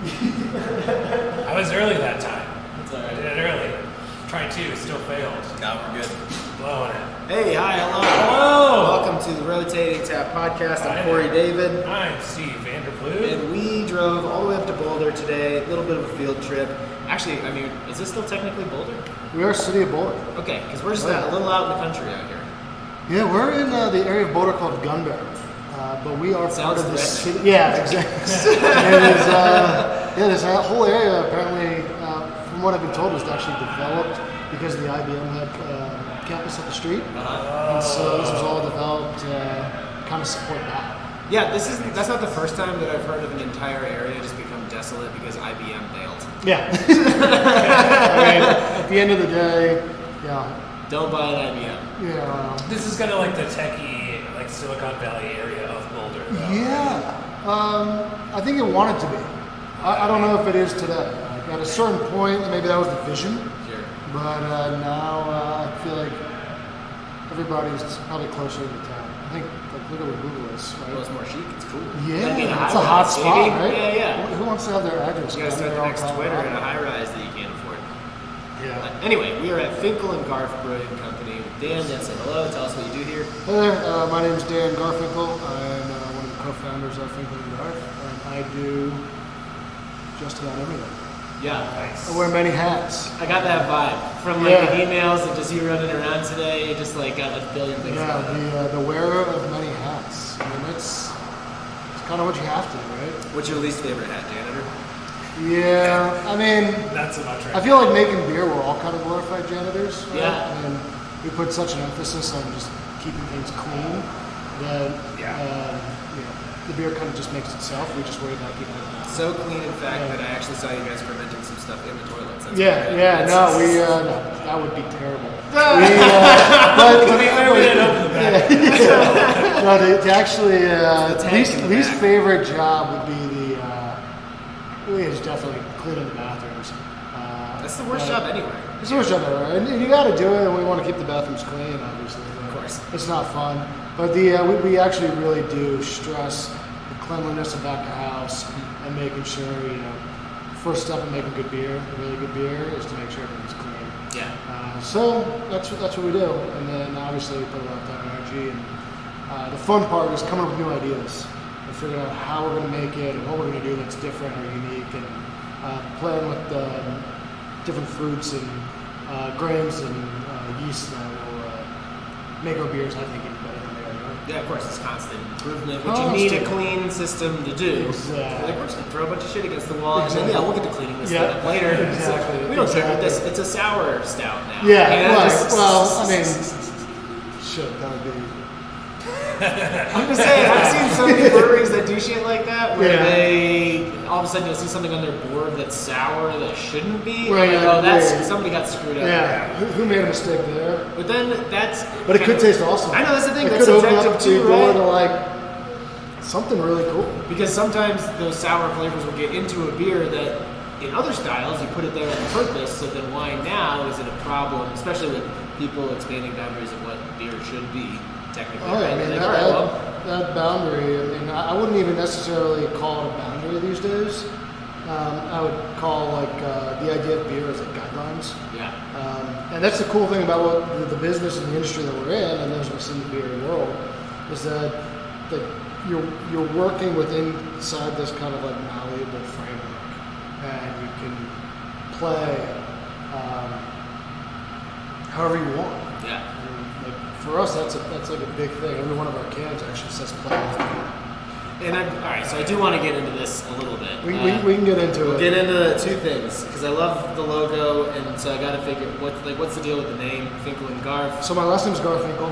I was early that time. That's all I did right. it early. Tried to, still failed. No, we're good. Blowing it. Hey, hi, hello. Hello. Welcome to the Rotating Tap Podcast. Hi. I'm Corey David. I'm Steve Vanderblue. And we drove all the way up to Boulder today. A little bit of a field trip. Actually, I mean, is this still technically Boulder? We are City of Boulder. Okay, because we're just a little out in the country out here. Yeah, we're in the area of Boulder called Gunberry, but we are part Sounds of the redneck. city. Yeah, exactly. This whole area apparently, from what I've been told, was actually developed because the IBM had campus up the street, and so this was all developed kind of support that. Yeah, that's not the first time that I've heard of an entire area just become desolate because IBM bailed. Yeah. I mean, at the end of the day, yeah. Don't buy an IBM. Yeah. This is kind of like the techie, like Silicon Valley area of Boulder, though. Yeah. I think it wanted to be. I don't know if it is today. Like, at a certain point, maybe that was the vision. Sure. But now I feel like everybody's probably closer to the town. I think, like, look at what Google is, right? Well, it's more chic. It's cool. Yeah, Gotta be in it's a hot high-rise, spot, baby. right? Yeah, yeah. Who wants to have their address? You gotta start the They're all next Twitter in a Colorado. high-rise that you can't afford. Yeah. Anyway, we are at Finkel Garf Brewing Company with Dan. Dan, say hello. Tell us what you do here. Hey there, my name is Dan Garfinkel. I'm one of the co-founders of Finkel Garf, and I do just about everything. Yeah. Nice. I wear many hats. I got that vibe from like the emails and just you running around today. Just like got like a billion things going on. Yeah, the wearer of many hats. I mean, it's kind of what you have to, right? What's your least favorite hat, janitor? Yeah, I mean, Not so much right I feel like making beer, we're all kind of glorified janitors, right? Yeah. And we put such an emphasis on just keeping things clean that the beer kind of just makes itself. We just worry about keeping it So clean, in fact, that I actually saw you guys fermenting some stuff in the toilets. That's No, that would be terrible. But To be fair, we didn't open the bag. no, to actually, tank in the least back. favorite job would be it's definitely cleaning the bathrooms. That's the worst job anywhere. It's the worst job ever, and you got to do it, and we want to keep the bathrooms clean, obviously. Of course. It's not fun, but we actually really do stress the cleanliness of back of house and making sure, first step in making good beer, really good beer, is to make sure everything's clean. Yeah. So that's what we do, and then obviously we put a lot of time and energy, and the fun part is coming up with new ideas and figuring out how we're going to make it and what we're going to do that's different or unique, and playing with different fruits and grains and yeast that will make our beers, I think, even better than they are. Right? Yeah, of course, it's constant improvement, which you need a clean system to do. Exactly. Like, we're just gonna throw a bunch of shit against the wall, and then, we'll get to cleaning this thing up Yeah. later. Exactly. We don't drink Exactly. this. It's a sour stout now. Yeah, right. just- Well, I mean, shit, that would be. I'm just saying, I've seen so many breweries that do shit like that, where Yeah. they all of a sudden you'll see something on their board that's sour that shouldn't be. Right, Like, oh, that's right. somebody got screwed up. Yeah, who made a mistake there? But then that's. But it could taste awesome. I know, that's the thing, It that's could open subjective up too, the door right? to like something really cool. Because sometimes those sour flavors will get into a beer that in other styles you put it there on purpose, so then why now is it a problem, especially with people expanding boundaries of what beer should be technically. Oh, yeah, I right? mean, Like, that, all right, well, that boundary, I mean, I wouldn't even necessarily call it a boundary these days. I would call the idea of beer as like guidelines. yeah. And that's the cool thing about what the business and the industry that we're in, and those of us in the beer world, is that you're working within inside this kind of like malleable framework, and you can play however you want. Yeah. I mean, like, for us, that's like a big thing. Every one of our cans actually says play with beer. And all right, so I do want to get into this a little bit. We can get into We'll it. get into two things because I love the logo, and so I got to figure what's the deal with the name Finkel and Garf. So my last name is Garfinkel.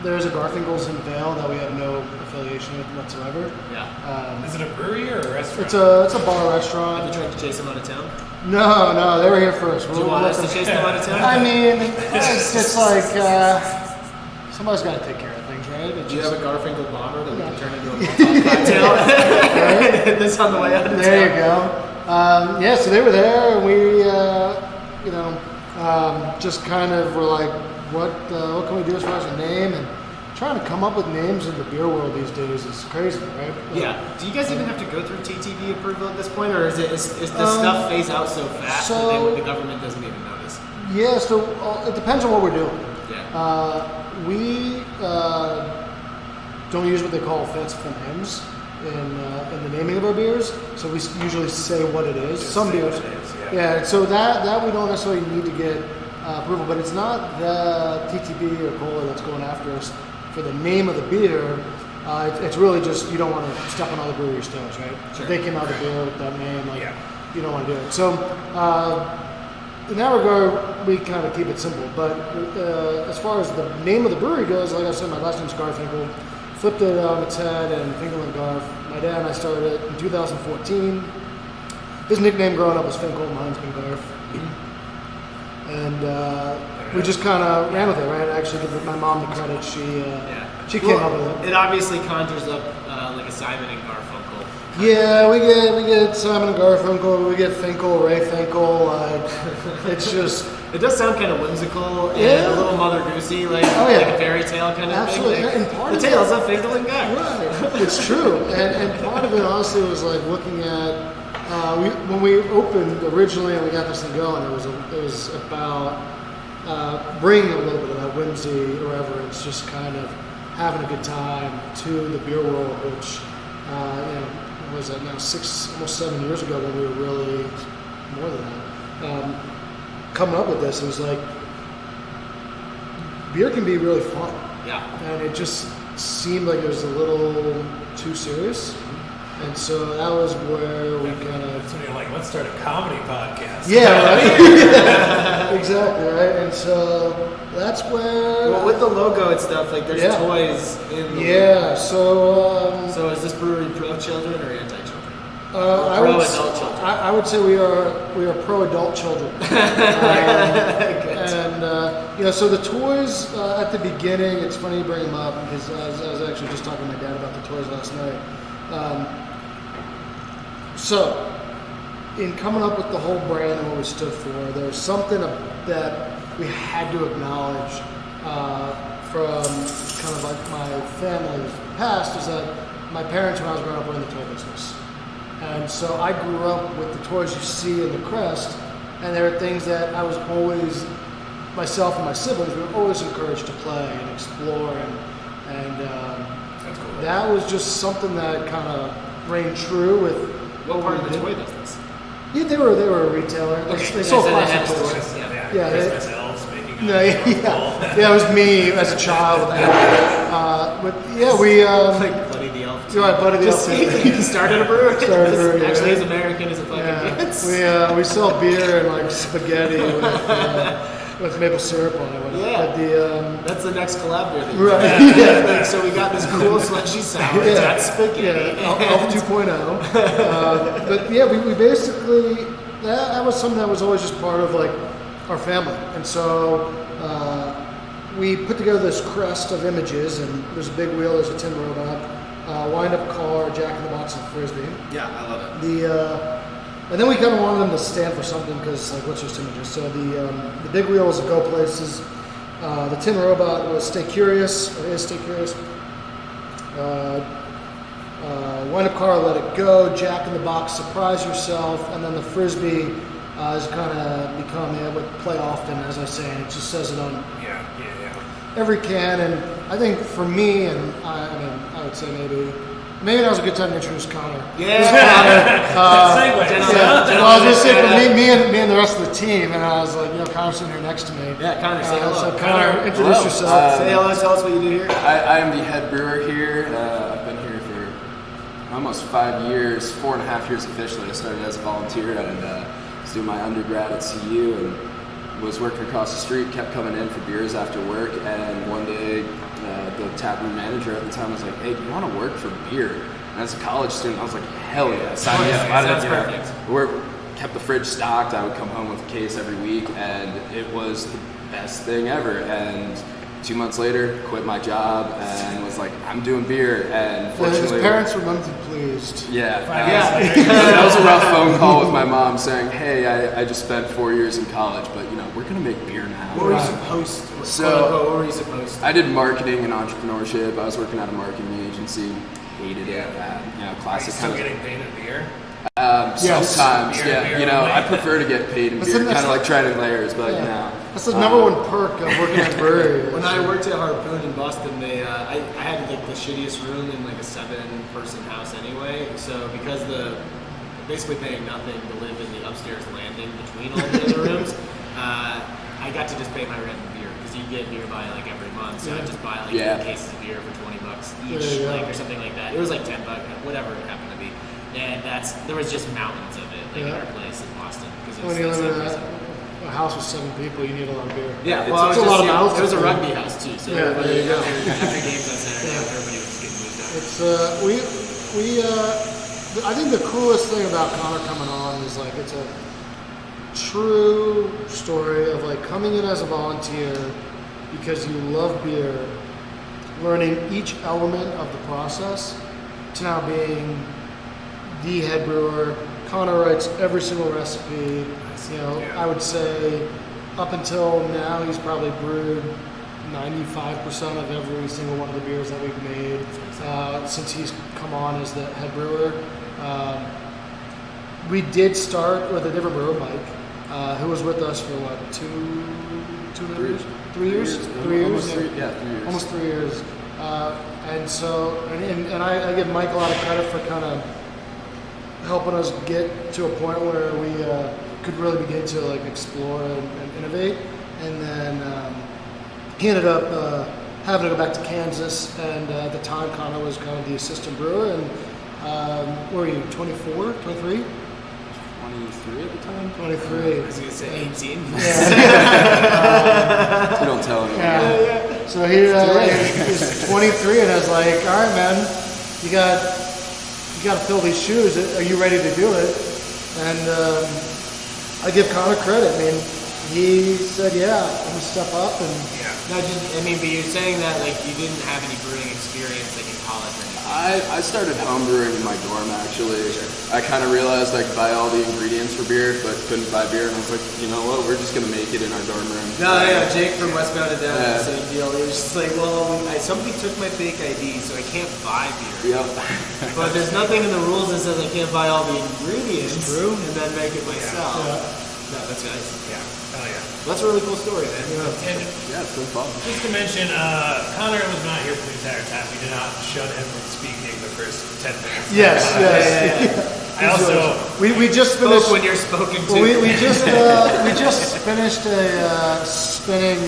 There's a Garfinkel's in Vail that we have no affiliation with whatsoever. Yeah. Is it a brewery or a restaurant? It's a bar Have you restaurant. tried to chase them out of town? No, they were here first. Do you want us to chase them out of town? I mean, it's just like somebody's got to take care of things, right? Do you have a Garfinkel bomber that we can turn into a Molotov cocktail? Hit this on the way out of town. There you go. So they were there, and we, just kind of were like, what can we do as far as a name? And trying to come up with names in the beer world these days is crazy, right? Yeah. Do you guys even have to go through TTB approval at this point, or is this stuff phase out so fast that the government doesn't even notice? Yeah, so it depends on what we're doing. Yeah. We don't use what they call fanciful names in the naming of our beers, so we usually say what it is. Just Some say beers, what it is, yeah. So that we don't necessarily need to get approval, but it's not the TTB or cola that's going after us for the name of the beer. It's really just you don't want to step on other breweries' toes, right? Sure. If they came out of the beer with that name, you don't want to do it. So in that regard, we kind of keep it simple. But as far as the name of the brewery goes, like I said, my last name's Garf Finkel. Flipped it on its head and Finkel and Garf. My dad and I started it in 2014. His nickname growing up was Finkel, mine's been Garf. And we just kind of ran with it, right? I actually give my mom the credit. She came up with it. It obviously conjures up like a Simon and Garfunkel. Yeah, we get Simon and Garfunkel, we get Finkel, Ray Finkel. It's just. It does sound kind of whimsical and a little Mother Goosey, like a fairy tale kind of Absolutely. thing. And part the tales of Finkel and Garf. Right, it's true. And part of it honestly was like looking at when we opened originally and we got this thing going. It was about bringing a little bit of that whimsy, irreverence, just kind of having a good time to the beer world, which what was that now, almost 7 years ago when we were really more than that. Coming up with this, it was like beer can be really fun. Yeah. And it just seemed like it was a little too serious. And so that was where we kind of. So you're like, let's start a comedy podcast. Yeah, right. Exactly, right. And so that's where. Well, with the logo and stuff, like there's toys in the logo. So is this brewery pro children or anti children? Pro adult children. I would say we are pro adult children. So the toys at the beginning, it's funny you bring them up because I was actually just talking to my dad about the toys last night. So in coming up with the whole brand and what we stood for, there was something that we had to acknowledge from kind of like my family's past is that my parents, when I was growing up, were in the toy business. And so I grew up with the toys you see in the crest, and there are things that I was always, myself and my siblings, we were always encouraged to play and explore, and that's cool. That was just something that kind of reigned true with what part of the toy business? Yeah, they were a retailer. They sold classic toys. Yeah, Christmas elves making. Yeah, it was me as a child. We like Buddy the Elf. Right, Buddy the Elf. He started a brewery. Actually, as American as a fucking gets. We sell beer and like spaghetti with maple syrup on it. Yeah, that's the next collab beer. Right. So we got this cool slushy sour. That's spaghetti. Elf 2.0. But yeah, we basically that was something that was always just part of like our family, and so we put together this crest of images, and there's a big wheel, there's a tin robot, wind-up car, Jack in the Box, and frisbee. Yeah, I love it. And then we kind of wanted them to stand for something because, like, what's just images? So the big wheel was a go places. The tin robot was stay curious, or is stay curious. Wind-up car, let it go. Jack in the Box, surprise yourself. And then the frisbee has kind of become play often, as I say, and it just says it on every can. And I think for me, and I would say maybe that was a good time to introduce Connor. Yeah. Well, I was just saying for me and the rest of the team, and I was like, Connor's sitting here next to me. Yeah, Connor, say hello. So Connor, introduce yourself. Say hello, tell us what you do here. I am the head brewer here. I've been here for almost 5 years, 4.5 years officially. I started as a volunteer and was doing my undergrad at CU and was working across the street, kept coming in for beers after work, and one day the taproom manager at the time was like, hey, do you want to work for beer? And as a college student, I was like, hell yeah, sign me up. Sounds perfect. Kept the fridge stocked. I would come home with a case every week, and it was the best thing ever. And 2 months later, quit my job and was like, I'm doing beer. And His fortunately, parents were none too pleased. yeah, Yeah. that was a rough phone call with my mom saying, hey, I just spent 4 years in college, but we're gonna make beer now. What were you supposed to? What were you supposed to? I did marketing and entrepreneurship. I was working at a marketing agency. Hated it. Are you Classic still kind of. getting paid in beer? Yes. Sometimes, Beer, yeah. beer I only. prefer to get paid in That's beer, the- kind of like treading layers, but Yeah. no. That's the number one perk of working at a brewery. When I worked at Harpoon in Boston, I had like the shittiest room in like a 7-person house anyway. So because basically paying nothing to live in the upstairs landing between all the other rooms, I got to just pay my rent in beer because you get beer by like every month. So I just buy like 3 cases of beer for $20 each, or something like that. It was like $10, whatever it happened to be. And there was just mountains of it like at our place in Boston because it was When you the live same in reason. a house with 7 people, you need a lot of beer. Yeah, It's- well, it's a lot of mouths it was to a feed. rugby house too, so Yeah, everybody, there you go. after games on Saturday, everybody was just getting moved out. It's I think the coolest thing about Connor coming on is like it's a true story of like coming in as a volunteer because you love beer, learning each element of the process, to now being the head brewer. Connor writes every single recipe. I would say up until now he's probably brewed 95% of every single one of the beers that we've made since he's come on as the head brewer. We did start with a different brewer, Mike, who was with us for what, 3 years? 3 years? 3 years? Almost 3 years. Almost 3 years. And so, and I give Mike a lot of credit for kind of helping us get to a point where we could really begin to like explore and innovate. And then he ended up having to go back to Kansas, and at the time Connor was kind of the assistant brewer. And what were you, 24, 23? 23 at the time? 23. I was going to say 18. You don't tell anyone. Yeah. So he was 23, and I was like, all right, man, you got to fill these shoes. Are you ready to do it? And I give Connor credit. I mean, he said, yeah, I'm going to step up. And No, but you're saying that like you didn't have any brewing experience like in college or anything. I started homebrewing in my dorm actually. I kind of realized I could buy all the ingredients for beer, but couldn't buy beer, and I was like, you know what, we're just gonna make it in our dorm room. No, yeah, Jake from Westbound and Down, Yeah. same deal. It was just like, well, somebody took my fake ID, so I can't buy beer. Yep. But there's nothing in the rules that says I can't buy all the ingredients It's true. and then make it myself. Yeah. No, that's nice. Yeah. Oh yeah. Well, that's a really cool story, man. And Yeah, it's been fun. just to mention, Connor was not here for the entire time. We did not shut him from speaking the first 10 minutes. yes, Uh, yes. I also, We just Spoke finished. when you're spoken to. Well, we just finished a spinning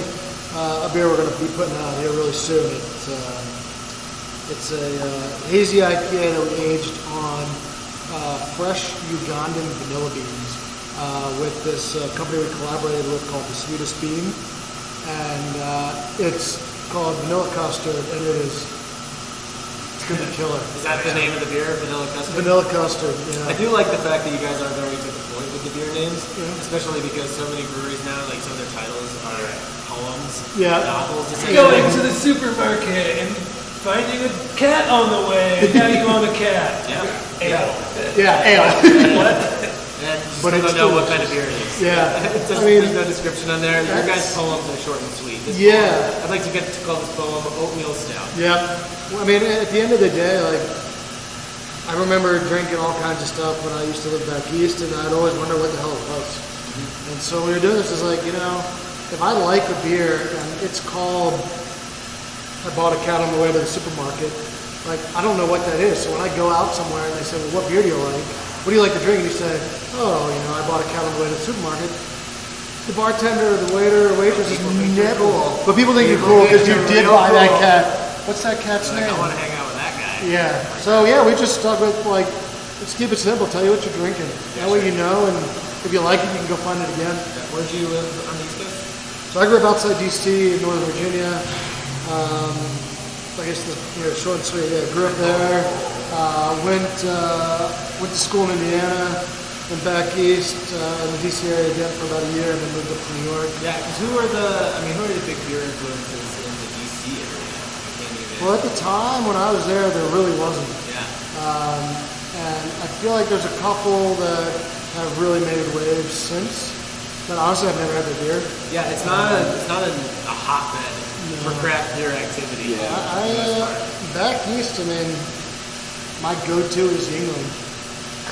a beer we're going to be putting out here really soon. It's a hazy IPA that we aged on fresh Ugandan vanilla beans with this company we collaborated with called The Sweetest Bean, and it's called Vanilla Custard, and it's gonna be killer. Is that the name of the beer, Vanilla Custard? Vanilla Custard. I Yeah. do like the fact that you guys are very to the point with the beer names, Yeah. especially because so many breweries now, like some of their titles are poems, Yeah. novels. essentially. going to the supermarket and finding a cat on the way. Now you own a cat. Yeah. Ale. Yeah, ale. And you But still it's don't know what delicious. kind of beer it is. Yeah. It says, I mean, there's no description on there. Your that's- guys' poems are short and sweet. This Yeah. poem- I'd like to get to call this poem Oatmeal Stout. Yeah. Well, I mean, at the end of the day, like, I remember drinking all kinds of stuff when I used to live back east, and I'd always wonder what the hell it was. And so when we were doing this, it's like, if I like a beer and it's called, I bought a cat on the way to the supermarket, like, I don't know what that is. So when I go out somewhere and they say, well, what beer do you like? What do you like to drink? And you say, oh, I bought a cat on the way to the supermarket. The bartender, the waiter, or waitress is never. cool. But people think you're People cool think because you you're did real buy that cool. cat. What's that cat's Like, name? I want to hang out with that guy. Yeah. So yeah, we just stuck with like, let's keep it simple. Tell you what you're drinking. That way you know, and if you like it, you can go find it again. Where'd you live on the East Coast? So I grew up outside DC in Northern Virginia. I guess short and sweet. Yeah, grew up there. Went to school in Indiana. Went back east in the DC area again for about a year, and then moved up to New York. Yeah, because who are the big beer influences in the Well, at the time when I was there really wasn't. Yeah. And I feel like there's a couple that have really made waves since. But honestly, I've never had their beer. Yeah, it's not a hotbed for craft beer activity. Yeah. Back east, I mean, my go-to is Yingling.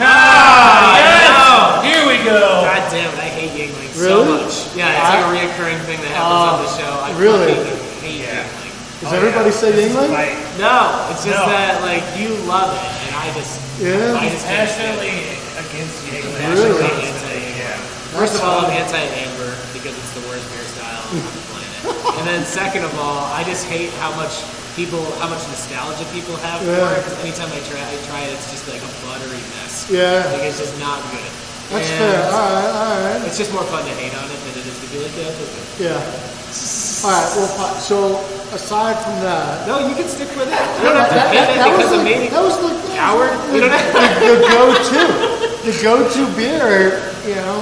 Ah, yes! Here we go. God damn it, I hate Yingling Really? so much. Yeah, it's like a reoccurring thing that happens on the show. I really? fucking hate Yingling. Does everybody say Yingling? No, it's just No. that like you love it, and I just Yeah. can't stand it. Passionately against Yingling. Really? Yeah. First of all, I'm anti-amber because it's the worst beer style on the planet. And then second of all, I just hate how much nostalgia people have for it. Because anytime I try it, it's just like a buttery mess. Yeah. Like it's just not good. That's And fair. All right. It's just more fun to hate on it than it is to be like, yeah, it's okay. Yeah. All right. Well, fine. So aside from that, No, you can stick with it. You don't have to hate it because of me. That was like Coward. You don't have the go-to beer. You know,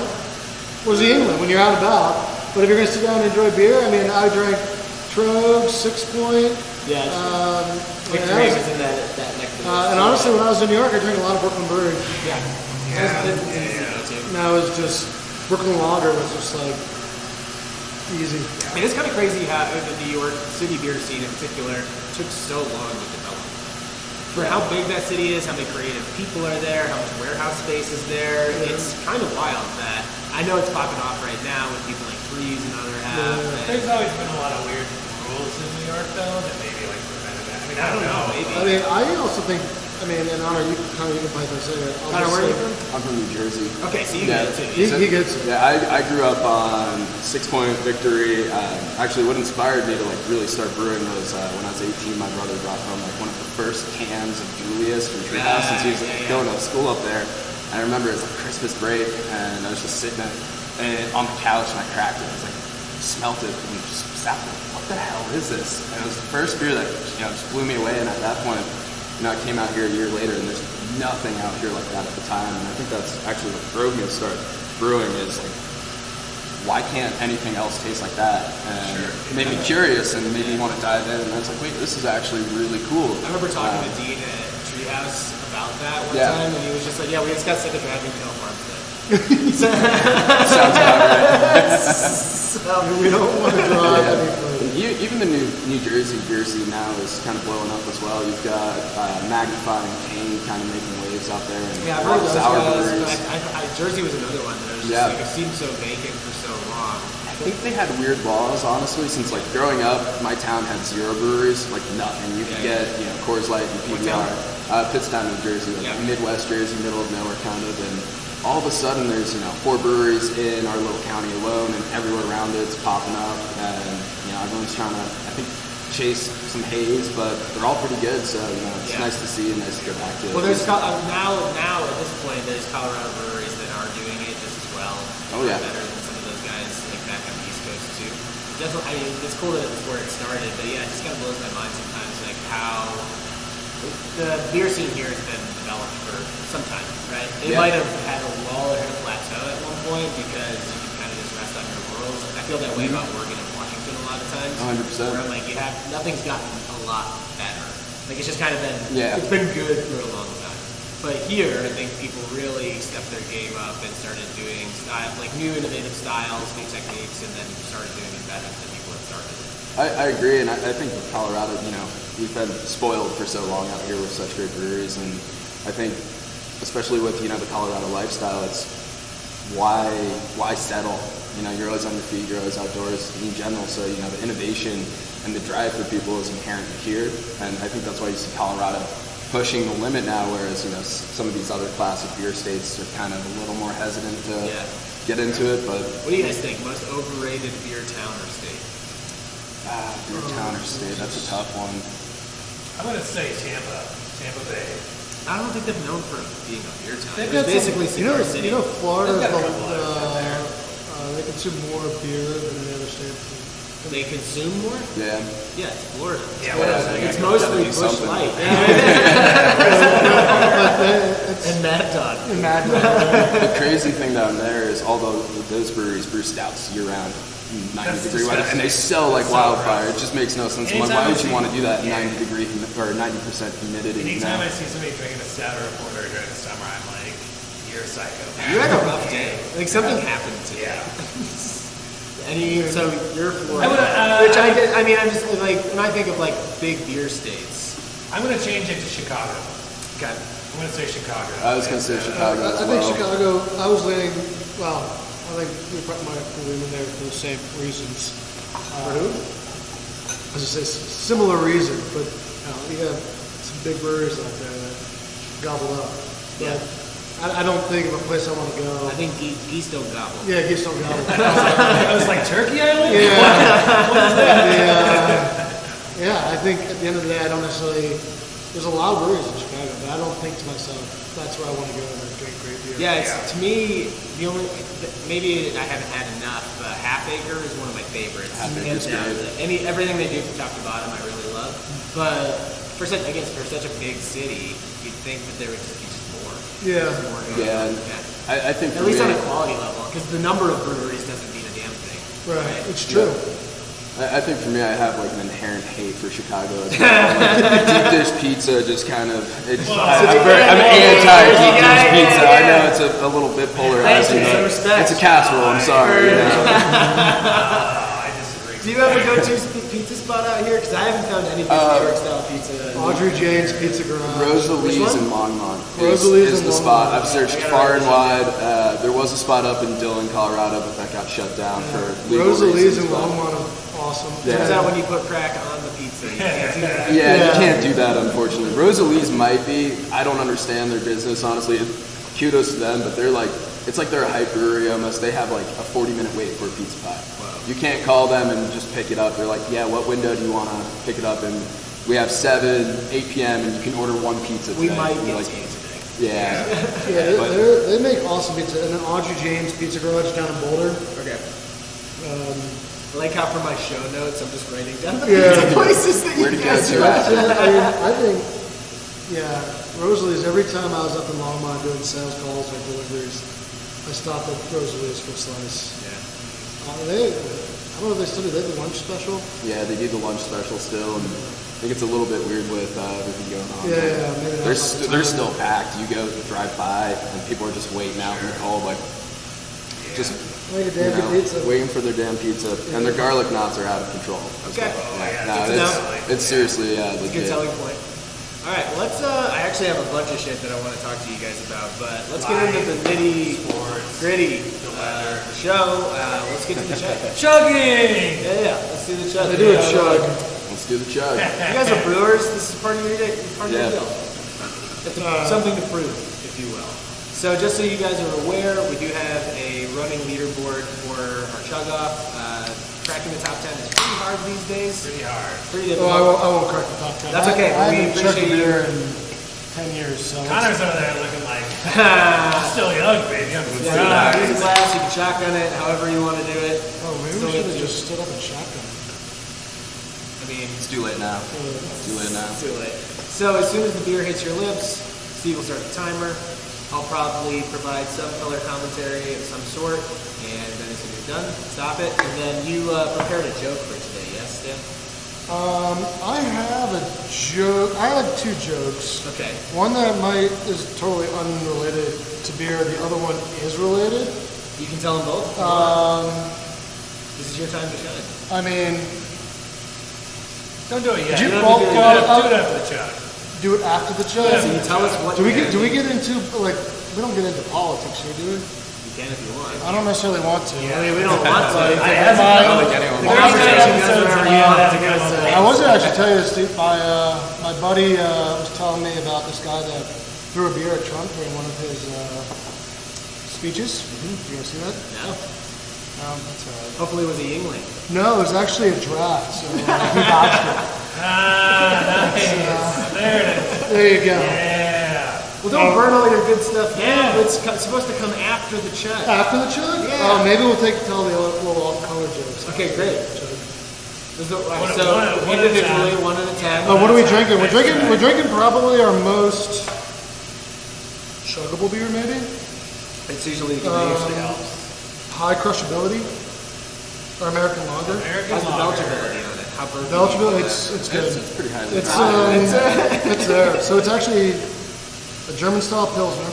was the England when you're out and about. But if you're gonna sit down and enjoy beer, I mean, I drank Trogue, 6 Point. Yeah, and Victory was in that neck of the woods. and honestly, when I was in New York, I drank a lot of Brooklyn Brewery. Yeah. It's easy to go to. And that was just Brooklyn Lager was just like easy. I mean, it's kind of crazy how the New York City beer scene in particular took so long to develop. For how big that city is, how many creative people are there, how much warehouse space is there, it's kind of wild that I know it's popping off right now with people like Freeze and other half. and- There's always been a lot of weird rules in New York, though, that maybe like prevented that. I mean, I don't know. maybe. I mean, I also think. I mean, in honor, you can probably say it. Connor, where are you from? I'm from New Jersey. Okay, so you Yeah. get it too. He gets it. Yeah, I grew up on 6 Point Victory. Actually, what inspired me to like really start brewing was when I was 18. My brother brought home like one of the first cans of Julius from Treehouse since he was going to school up there. And I remember it was like Christmas break, and I was just sitting on the couch and I cracked it. I was like, smelt it and just sat there. What the hell is this? And it was the first beer that just blew me away. And at that point, I came out here a year later, and there's nothing out here like that at the time. And I think that's actually what drove me to start brewing is like, why can't anything else taste like that? And it made me curious and made me want to dive in. And I was like, wait, this is actually really cool. I remember talking to Dean at Treehouse about that one Yeah. time, and he was just like, yeah, we just got sick of driving tail farms today. Sounds about right. We don't want to drive any further. Even the New Jersey beer scene now is kind of blowing up as well. You've got Magnify and Kane kind of making waves out there. And Yeah, I've a lot heard of those sour guys, breweries. but Jersey was another one that was just Yeah. like, it seemed so vacant for so long. I think they had weird laws, honestly, since like growing up, my town had 0 breweries, like nothing. You could get, Coors Light and What PBR. town? Pittstown, New Jersey, like Yeah. Midwest Jersey, middle of nowhere kind of. And all of a sudden, there's 4 breweries in our little county alone, and everywhere around it's popping up. And everyone's trying to, I think, chase some haze, but they're all pretty good. So it's nice to see and nice to go back to. Well, there's now at this point, there's Colorado breweries that are doing it just as well. Oh, yeah. Better than some of those guys like back on the East Coast too. Definitely, I mean, it's cool that it's where it started, but yeah, it just kind of blows my mind sometimes, like how the beer scene here has been developed for some time, right? It might have had a lull or hit a plateau at one point because you can kind of just rest on your laurels. I feel that way about Oregon and Washington a lot of times. 100%. Where I'm like, nothing's gotten a lot better. Like it's just kind of been, it's been good for a long time. But here, I think people really stepped their game up and started doing new innovative styles, new techniques, and then started doing it better than people had started. I agree, and I think with Colorado, we've been spoiled for so long out here with such great breweries, and I think, especially with the Colorado lifestyle, it's why settle? You're always on your feet, you're always outdoors in general, so the innovation and the drive for people is inherently here, and I think that's why you see Colorado pushing the limit now, whereas some of these other classic beer states are kind of a little more hesitant to get into it. But what do you guys think? Most overrated beer town or state? Beer town or state? That's a tough one. I'm gonna say Tampa Bay. I don't think they're known for being a beer town. They've It's got basically some, Cigar City. Florida's They've got a couple others out they consume more beer than any other state. They consume more? Yeah. Yeah, it's Florida. Yeah, what else? It's mostly do Busch something. Light. And Mad Dog. Mad The crazy thing down there is, although those breweries brew stouts year round, 90-degree weather, and they sell like wildfire. It just makes no sense. I'm like, why would you want to do that in 90-degree or 90% humidity? Anytime I see somebody drinking a stout or a porter during the summer, I'm like, you're a psychopath. You had a rough day. Like something happened today. So you're Florida, which I mean, I'm just like when I think of like big beer states. I'm gonna change it to Chicago. Okay. I'm gonna say Chicago. I was gonna say Chicago as I well. think Chicago. I was leaning. Well, I think we might be leaning there for the same reasons. For who? As I say, similar reason, but you have some big breweries out there that gobble up. But I don't think of a place I want to go. I think geese don't gobble. Yeah, geese don't gobble. I was like Turkey Island. Yeah. What is that? Yeah, I think at the end of the day, I don't necessarily. There's a lot of breweries in Chicago, but I don't think to myself, that's where I want to go and drink great beer. Yeah, to me, the only maybe I haven't had enough. Half Acre is one of my favorites. Hands down. Everything they do from top to bottom, I really love. But for such a big city, you'd think that there would just be more. Yeah. I think at least on a quality level, because the number of breweries doesn't mean a damn thing. Right. It's true. I think for me, I have like an inherent hate for Chicago as well. Like, deep dish pizza just kind of. I'm anti-deep dish pizza. I know it's a little bit polarizing, but it's a casserole. I'm sorry. I disagree. Do you have a go-to pizza spot out here? Because I haven't found any good New York style pizza. Audrey Jane's Pizza Garage. Rosalie's in Longmont Rosalie's is in the Longmont. spot. I've searched far and wide. There was a spot up in Dillon, Colorado, but that got shut down for legal Rosalie's reasons. in Longmont are awesome. Turns out when you put crack on the pizza, you can't do that. Yeah, you can't do that, unfortunately. Rosalie's might be. I don't understand their business, honestly. Kudos to them, but they're like, it's like they're a hype brewery almost. They have like a 40-minute wait for a pizza pie. Wow. You can't call them and just pick it up. They're like, yeah, what window do you want to pick it up in? We have 7, 8 p.m. and you can order one pizza today. We might get like, to you today. Yeah. They make awesome pizza. And then Audrey Jane's Pizza Garage down in Boulder. Okay. I like how for my show notes, I'm just writing down the Yeah. places that Where you to guys go are to at. I think, Rosalie's, every time I was up in Longmont doing sales calls or deliveries, I stopped at Rosalie's for a slice. Yeah. I don't know if they still do. They have the lunch special. Yeah, they do the lunch special still, and I think it's a little bit weird with everything going on. Yeah, maybe They're still packed. You go drive by, and people are just waiting out in the cold, like just Make a damn good pizza. waiting for their damn pizza, and their garlic knots are out of control. Okay. It's seriously It's a good legit. selling point. All right, let's. I actually have a bunch of shit that I want to talk to you guys about, but let's get into the nitty gritty show. Let's get to the chug. Chugging! Yeah, let's do the chug. They do a chug. Let's do the chug. You guys are brewers. This is part of your day. Part of your Yeah. deal. Something to prove, if you will. So just so you guys are aware, we do have a running leaderboard for our chug off. Cracking the top 10 is pretty hard these days. Pretty hard. Pretty Oh, difficult. I won't crack the top 10. That's okay, I we haven't chugged a appreciate beer in 10 years, so Connor's over there looking like, I'm still young, baby. I'm Yeah, use a glass, you can shotgun it, however you want to do it. Oh, maybe we should have just stood up and shotgun. I mean, It's too late now. It's too late now. do it. So as soon as the beer hits your lips, Steve will start the timer. I'll probably provide some color commentary of some sort, and then as soon as you're done, stop it. And then you prepared a joke for today, yes, Stan? I have a joke. I have 2 jokes. Okay. One that is totally unrelated to beer. The other one is related. You can tell them both. This is your time to shine. I mean, Don't do it yet. Did you- do well, it well, after the chug. do it after the chug. So you tell us what Do we you're get into like we don't get into politics here, do we? You can if you want. I don't necessarily want to. I mean, we don't want to. I don't think anyone I was gonna actually tell you this, Steve. My buddy was telling me about this guy that threw a beer at Trump during one of his speeches. Did you guys see that? No. That's all right. Hopefully it was a Yingling. No, it was actually a draft, so he botched it. Nice. There it is. There you go. Yeah. Well, don't burn all your good stuff. Yeah. It's supposed to come after the chug. After the chug? Yeah. Oh, maybe we'll tell the little off-color jokes. Okay, great. So one at a individually, time. 1 at a time. What are we drinking? We're drinking probably our most chuggable beer, maybe. It's usually the usually helps. High crushability. Or American lager. American How's the lager. Belgiability on it? How burpy? Belgian, it's good. It's pretty highly It's rated. it's there. So it's actually a German style pilsner,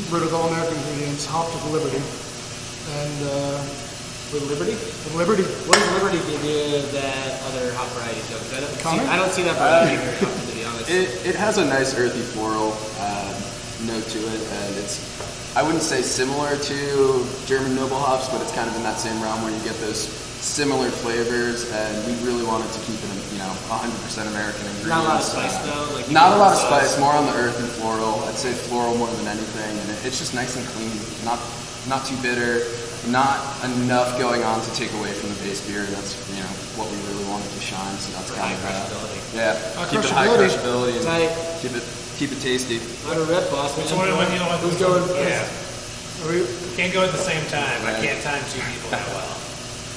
brewed with all American ingredients, hopped with Liberty, and With Liberty? with Liberty. What does Liberty give you that other hop varieties don't? 'Cause Connor? I don't see that variety very often, to be honest. It has a nice earthy floral note to it, and it's, I wouldn't say similar to German noble hops, but it's kind of in that same realm where you get those similar flavors, and we really wanted to keep it, 100% American ingredients. Not a lot of spice though. Like Not a lot of spice, more on the earthy floral. I'd say floral more than anything, and it's just nice and clean. Not too bitter, not enough going on to take away from the base beer. That's what we really wanted to shine. So that's kind of crushability. yeah. High Keep it high crushability. crushability and Tight. keep it tasty. Let her rip, boss. So what, Who's going first? Yeah. Are we, Can't go at the same time. I Right. can't time two people that well.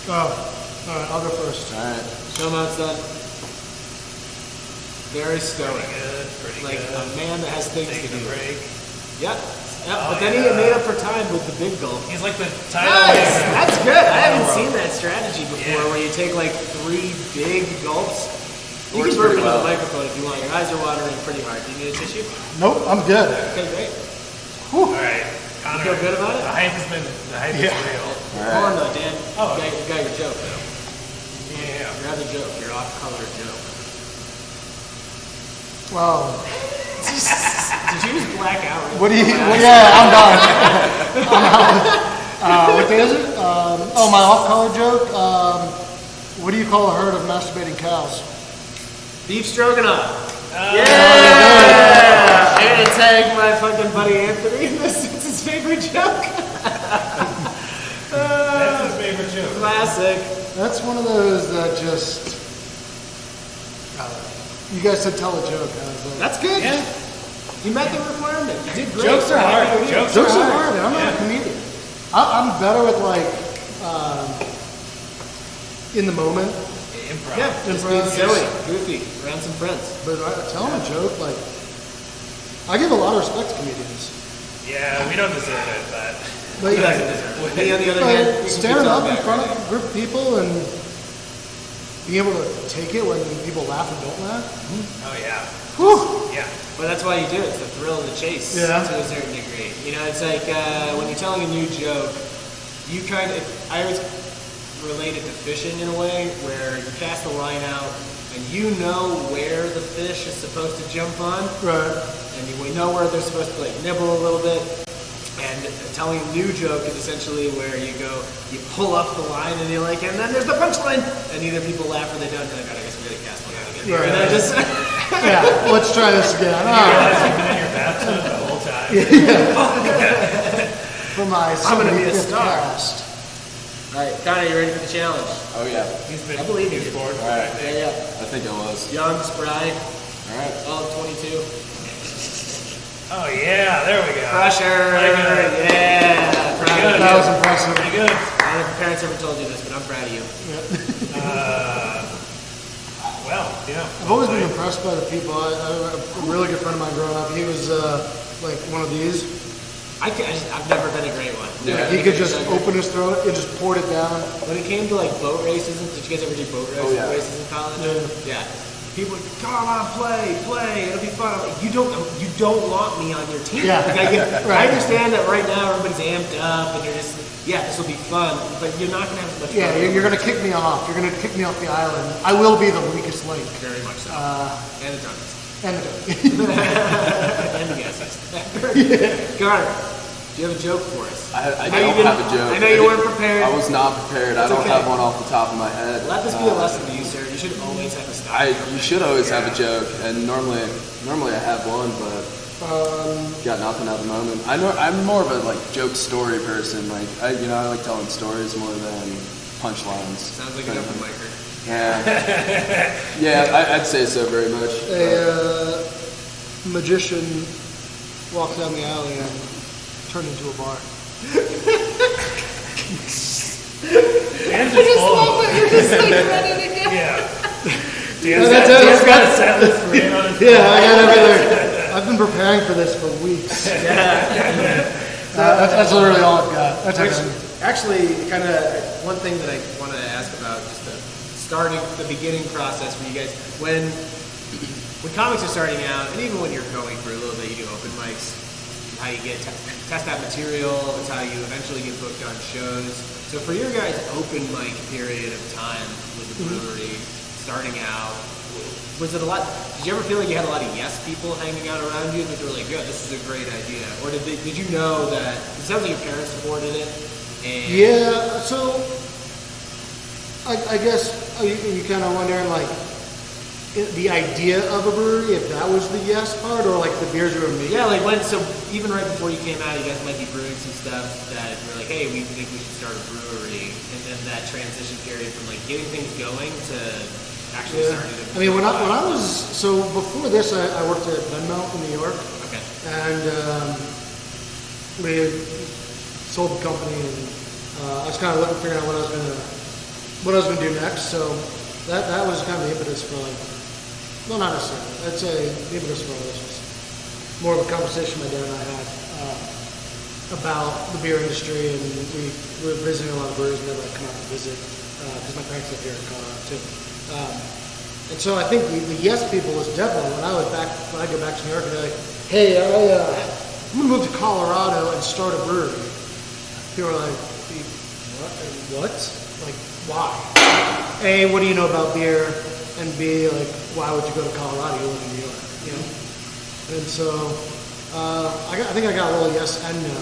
oh, all right, I'll go first. All right. Show 'em how it's done. Very Pretty stoic. good. Pretty Like good. a man that has things to Taking do. a break. Yep. Yep. Oh, But then he yeah. made up for time with the big gulp. He's like the title. Nice! winner. That's good. I haven't seen that strategy before Yeah. where you take like 3 big gulps. You Works can burp pretty into the well. microphone if you want. Your eyes are watering pretty hard. Do you need a tissue? Nope, I'm good. Okay, great. All right. Connor, feel good about it? The hype is real. All Hold on right. though, Dan. Oh. You got your joke though. Yeah. You have the joke. Your off-color joke. Wow. Did you just black out? Right What do you? before Well, that? yeah, I'm done. I'm out. What day is it? Oh, my off-color joke. What do you call a herd of masturbating cows? Beef stroganoff. Oh, Yeah! I'm gonna tag my fucking buddy Anthony in this. It's his favorite joke. That's his favorite joke. Classic. That's one of those that just. You guys said tell a joke. I was like, That's good. Yeah. You met the requirement. You did great. Jokes are hard. Jokes jokes are are hard. hard. I'm not Yeah. a comedian. I'm better with like in the moment. Improv. Yeah, just being Improv. silly, goofy, around some friends. But I tell them a joke. Like I give a lot of respect to comedians. Yeah, we don't deserve it, but Like, He doesn't deserve it. Me, on the other hand, you can standing keep up telling in front back. of a group of people and being able to take it when people laugh or don't laugh. oh yeah, Whew. yeah. But that's why you do it. It's the thrill of the chase Yeah. to a certain degree. It's like when you're telling a new joke, you kind of, I always relate it to fishing in a way where you cast the line out and you know where the fish is supposed to jump on Right. and you know where they're supposed to like nibble a little bit. And telling a new joke is essentially where you pull up the line and you're like, and then there's the punchline. And either people laugh or they don't. And I guess we gotta cast one out again. Right. And I just, Yeah. Let's try this again. You Ah, realize you've been in your bathtub the whole time. for my I'm gonna be a 75th star. cast. all right, Connor, you ready for the challenge? Oh yeah. He's been. I believe you. he's bored. All right. Yeah. I think it was. Young, spry, All right. all of 22. Oh yeah, there we go. Pressure. Pretty good. Yeah. Proud Good. of That you. was impressive. Pretty good. I don't know if your parents ever told you this, but I'm proud of you. Well, yeah. I've always been impressed by the people. A really good friend of mine growing up, he was like one of these. I've never been a great one. Yeah. He could just open his throat and just poured it down. When it came to like boat races, did you guys ever do boat Oh, yeah. races in college? Yeah. Yeah. People would come on, play, it'll be fun. I'm like, you don't want me on your team. Yeah. Like, I Right. understand that right now everybody's amped up and you're just, this will be fun, but you're not gonna have as much Yeah, fun. you're going to kick me off. You're going to kick me off the island. I will be the weakest link. Very much so. And the drunkest. And And the gassiest. Garner, do you have a joke for us? I know you don't have a didn't- joke. I know you weren't prepared. I was not prepared. That's I don't okay. have one off the top of my head. Let this be a lesson to you, sir. You should always have a stop. You should always have a joke, and normally I have one, but got nothing at the moment. I'm more of a like joke story person. Like I like telling stories more than punchlines. Sounds like an open micer. Yeah, yeah, I'd say so very much. a magician walked down the alley and turned into a bar. Dan's just full. You're just like ready to go. Yeah. that's Dan's it. got a set list written on his Yeah, I got everything. I've been preparing for this for weeks. That's literally all I've got. That's everything. Actually, kind of one thing that I want to ask the beginning process for you guys when comics are starting out, and even when you're going for a little bit, you do open mics. How you get test that material. It's how you eventually get booked on shows. So for your guys' open mic period of time with the brewery, starting out, was it a lot? Did you ever feel like you had a lot of yes people hanging out around you that were like, "Yo, this is a great idea," or did you know that? It sounds like your parents supported it. And Yeah, so I guess you kind of wondering like the idea of a brewery, if that was the yes part, or like the beers you were making. yeah, like so even right before you came out, you guys might be brewing some stuff that were like, "Hey, we think we should start a brewery," and then that transition period from like getting things going to actually starting to. I mean, when I was before this, I worked at Venmo in New York. Okay. And we had sold the company, and I was kind of figuring out what I was gonna do next. So that was kind of the impetus for like, well, not necessarily. I'd say the impetus for all this was more of a conversation my dad and I had about the beer industry, and we were visiting a lot of breweries, and they'd like come out to visit because my parents live here in Colorado too. And so I think the yes people was definitely when I go back to New York and they're like, "Hey, I'm gonna move to Colorado and start a brewery." People are like, "What? Like, why? A, what do you know about beer? And B, like, why would you go to Colorado? You live in New York, you know?" And so I think I got a little yes and no.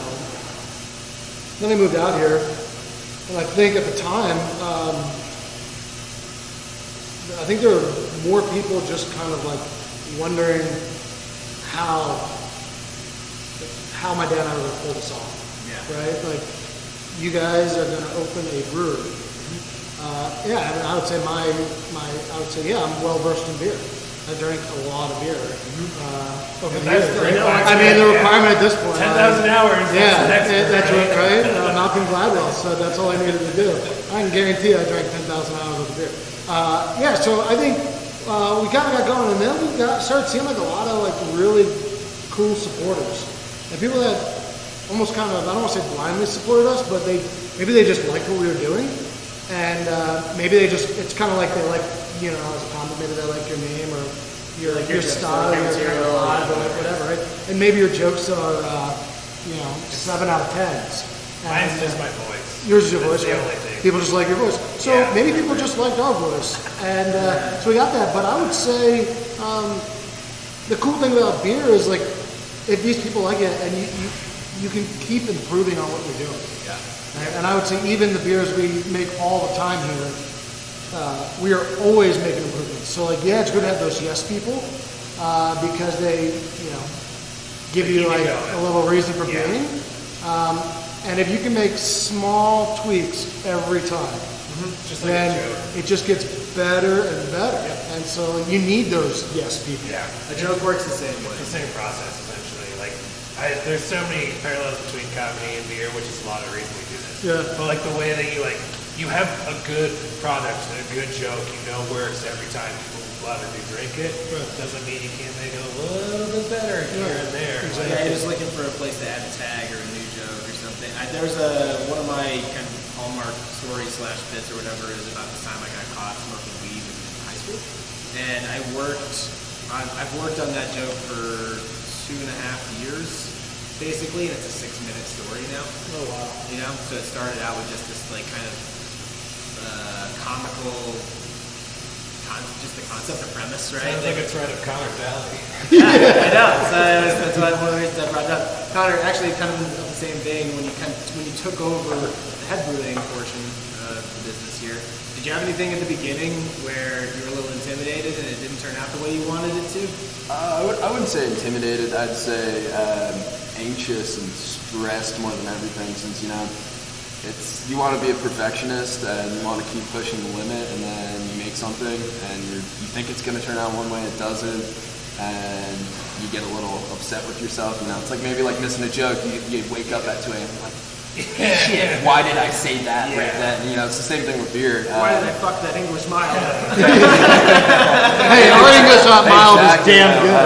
Then I moved out here, and I think at the time. I think there were more people just kind of like wondering how my dad and I were going to pull this off. Yeah. Right? Like, you guys are going to open a brewery. Yeah, I mean, I would say yeah, I'm well versed in beer. I drank a lot of beer. Over the years, right? I mean, the requirement at this point. 10,000 hours. Yeah, That's right. Malcolm Gladwell said that's all I needed to do. I can guarantee I drank 10,000 hours of beer. Yeah, so I think we kind of got going, and then we started seeing like a lot of like really cool supporters, and people that almost kind of, I don't want to say blindly supported us, but maybe they just liked what we were doing, and maybe it's kind of like they like, you know, as a comment, maybe they like your name or your style, your vibe, or whatever, right? And maybe your jokes are 7 out of 10s. Mine's just my voice. Yours is your That's voice, the right? only thing. People just like your voice. So Yeah. maybe people just liked our voice. And so we got that. But I would say the cool thing about beer is like, if these people like it, and you can keep improving on what you're doing. Yeah. And I would say even the beers we make all the time here, we are always making improvements. So like, yeah, it's good to have those yes people because they, give you like a little reason for being. And if you can make small tweaks every time, Just like then a joke. it just gets better and better. And so you need those yes people. Yeah. A joke works the same way. It's the same process, essentially. Like, there's so many parallels between comedy and beer, which is a lot of the reason we do this. Yeah. But like the way that you have a good product and a good joke, works every time people love it, they drink it. Right. Doesn't mean you can't make it a little bit better here and there. Exactly. Yeah, you're just looking for a place to add a tag or a new joke or something. There's one of my kind of hallmark stories / bits or whatever is about the time I got caught smoking weed in high school, and I've worked on that joke for 2.5 years, basically, and it's a 6-minute story now. Oh wow. So it started out with just this like kind of comical, just the concept, the premise, right? Sounds like a thread of Connor Valley. Yeah, I know. So that's one of the reasons I brought it up. Connor, actually, kind of the same thing. When you took over the head brewing portion of the business here, did you have anything at the beginning where you were a little intimidated and it didn't turn out the way you wanted it to? I wouldn't say intimidated. I'd say anxious and stressed more than everything, since you want to be a perfectionist and you want to keep pushing the limit, and then you make something and you think it's going to turn out one way, it doesn't, and you get a little upset with yourself. It's like maybe like missing a joke. You wake up at 2 a.m. like, shit, why did I say that right then? It's the same thing with beer. Why did I fuck that English mile? Hey, our English mild is damn good.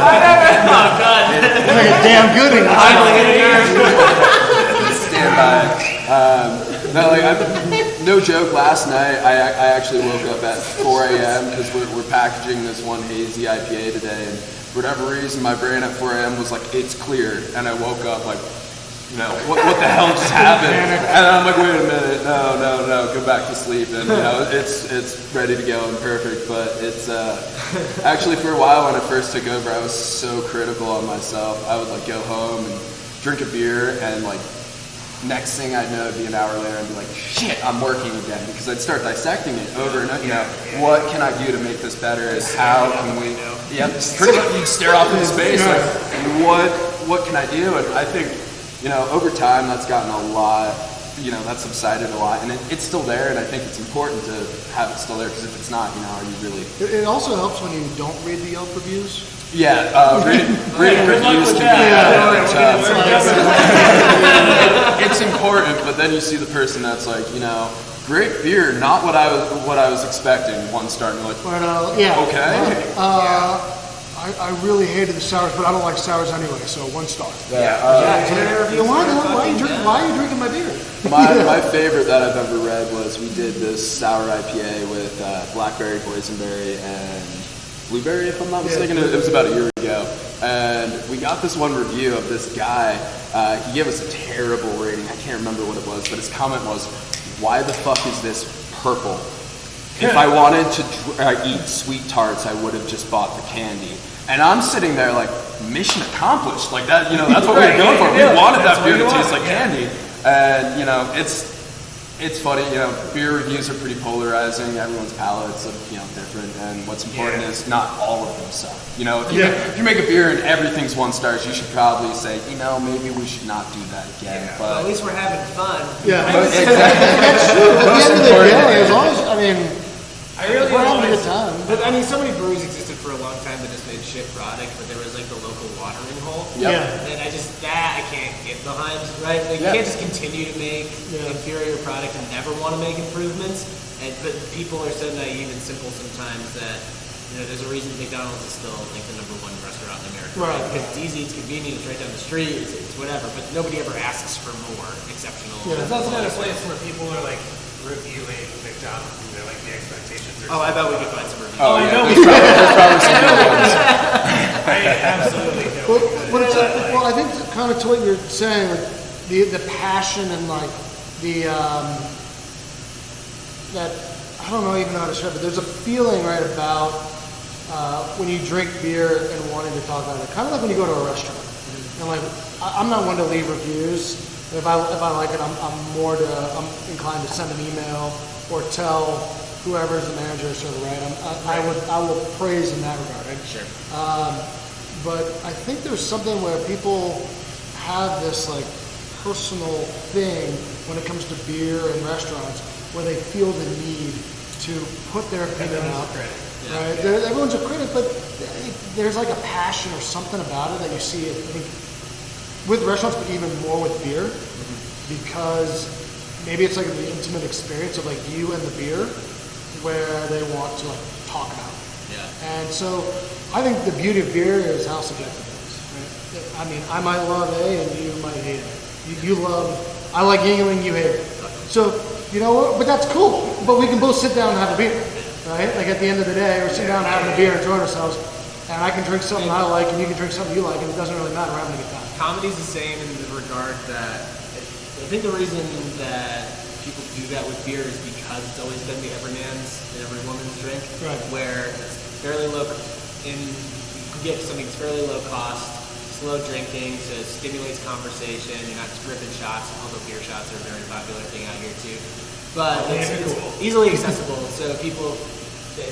Oh God! Like a damn good English mild. Stand by. No no joke, last night I actually woke up at 4 a.m. because we're packaging this one hazy IPA today, and for whatever reason my brain at 4 a.m. was like, it's clear, and I woke up like, you know, what the hell just happened? And I'm like, wait a minute, no, go back to sleep, and you know, it's ready to go and perfect. But it's actually, for a while when I first took over, I was so critical on myself. I would like go home and drink a beer, and like next thing I'd know, it'd be an hour later, and be like, shit, I'm working again, because I'd start dissecting it over and over. You know, what can I do to make this better? And how can we? Yep, pretty much you stare off into space, like, what can I do? And I think, you know, over time that's gotten a lot. You know, that's subsided a lot, and it's still there, and I think it's important to have it still there, because if it's not, you know, are you really? It also helps when you don't read the Yelp reviews. Yeah, reading reviews can be it's important, but then you see the person that's like, you know, great beer, not what I was expecting. 1 star, and you're like, okay. I really hated the sours, but I don't like sours anyway, so 1 star. Why are you drinking my beer? My favorite that I've ever read was, we did this sour IPA with blackberry, boysenberry, and blueberry, if I'm not mistaken. It was about a year ago, and we got this one review of this guy. He gave us a terrible rating. I can't remember what it was, but his comment was, why the fuck is this purple? If I wanted to eat sweet tarts, I would have just bought the candy. And I'm sitting there like, mission accomplished. Like that, you know, that's what we were going for. We wanted that beer to taste like candy. And, you know, it's funny, you know, beer reviews are pretty polarizing. Everyone's palates are, you know, different. And what's important is not all of them suck. You know, if you make a beer and everything's 1 stars, you should probably say, you know, maybe we should not do that again. Yeah. But well, at least we're having fun. Yeah, exactly. That's true. At the end of the day, as long as, I mean, we're having a good time. But I mean, so many breweries existed for a long time that just made shit product, but there was like the local watering hole. Yep. And I can't get behind, right? Like, you can't just continue to make inferior product and never want to make improvements. But people are so naive and simple sometimes that, you know, there's a reason McDonald's is still like the #1 restaurant in America. Right. Because it's easy, it's convenient, it's right down the street, it's whatever. But nobody ever asks for more exceptional. Yeah, it's also not a place where people are like reviewing McDonald's, and they're like the expectations are. Oh, I bet we could find some reviews. Oh, I know. There's probably some good ones. I absolutely know. Well, I think kind of to what you're saying, like the passion and like the that, I don't know even how to describe it. There's a feeling right about when you drink beer and wanting to talk about it. Kind of like when you go to a restaurant. And like, I'm not one to leave reviews. If I like it, I'm inclined to send an email or tell whoever's the manager or server, right? I will praise in that regard. Right? Sure. But I think there's something where people have this like personal thing when it comes to beer and restaurants, where they feel the need to put their opinion out. Right? Everyone's a critic, but there's like a passion or something about it that you see. I think with restaurants, but even more with beer, because maybe it's like the intimate experience of like you and the beer, where they want to like talk about it. Yeah. And so I think the beauty of beer is how subjective it is. Right? I mean, I might love A and you might hate it. I like Yingling, you hate it. So, you know what? But that's cool. But we can both sit down and have a beer, right? Like at the end of the day, we're sitting down having a beer, enjoying ourselves, and I can drink something I like, and you can drink something you like, and it doesn't really matter. We're having a good time. Comedy's the same in the regard that I think the reason that people do that with beer is because it's always been the every man's and every woman's drink, right? Where it's fairly low, you can get something that's fairly low cost, slow drinking, so it stimulates conversation. You're not just ripping shots, although beer shots are a very popular thing out here too. But it's easily accessible, so people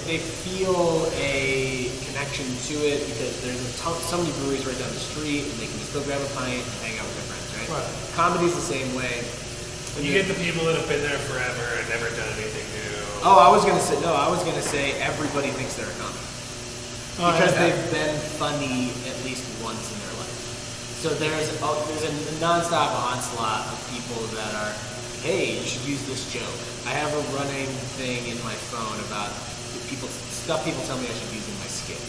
they feel a connection to it because there's so many breweries right down the street, and they can just go grab a pint and hang out with their friends, right? Comedy's the same way. And you get the people that have been there forever and never done anything new. I was gonna say everybody thinks they're a comic. Because they've been funny at least once in their life. So there's a nonstop onslaught of people that are, hey, you should use this joke. I have a running thing in my phone about stuff people tell me I should use in my skit.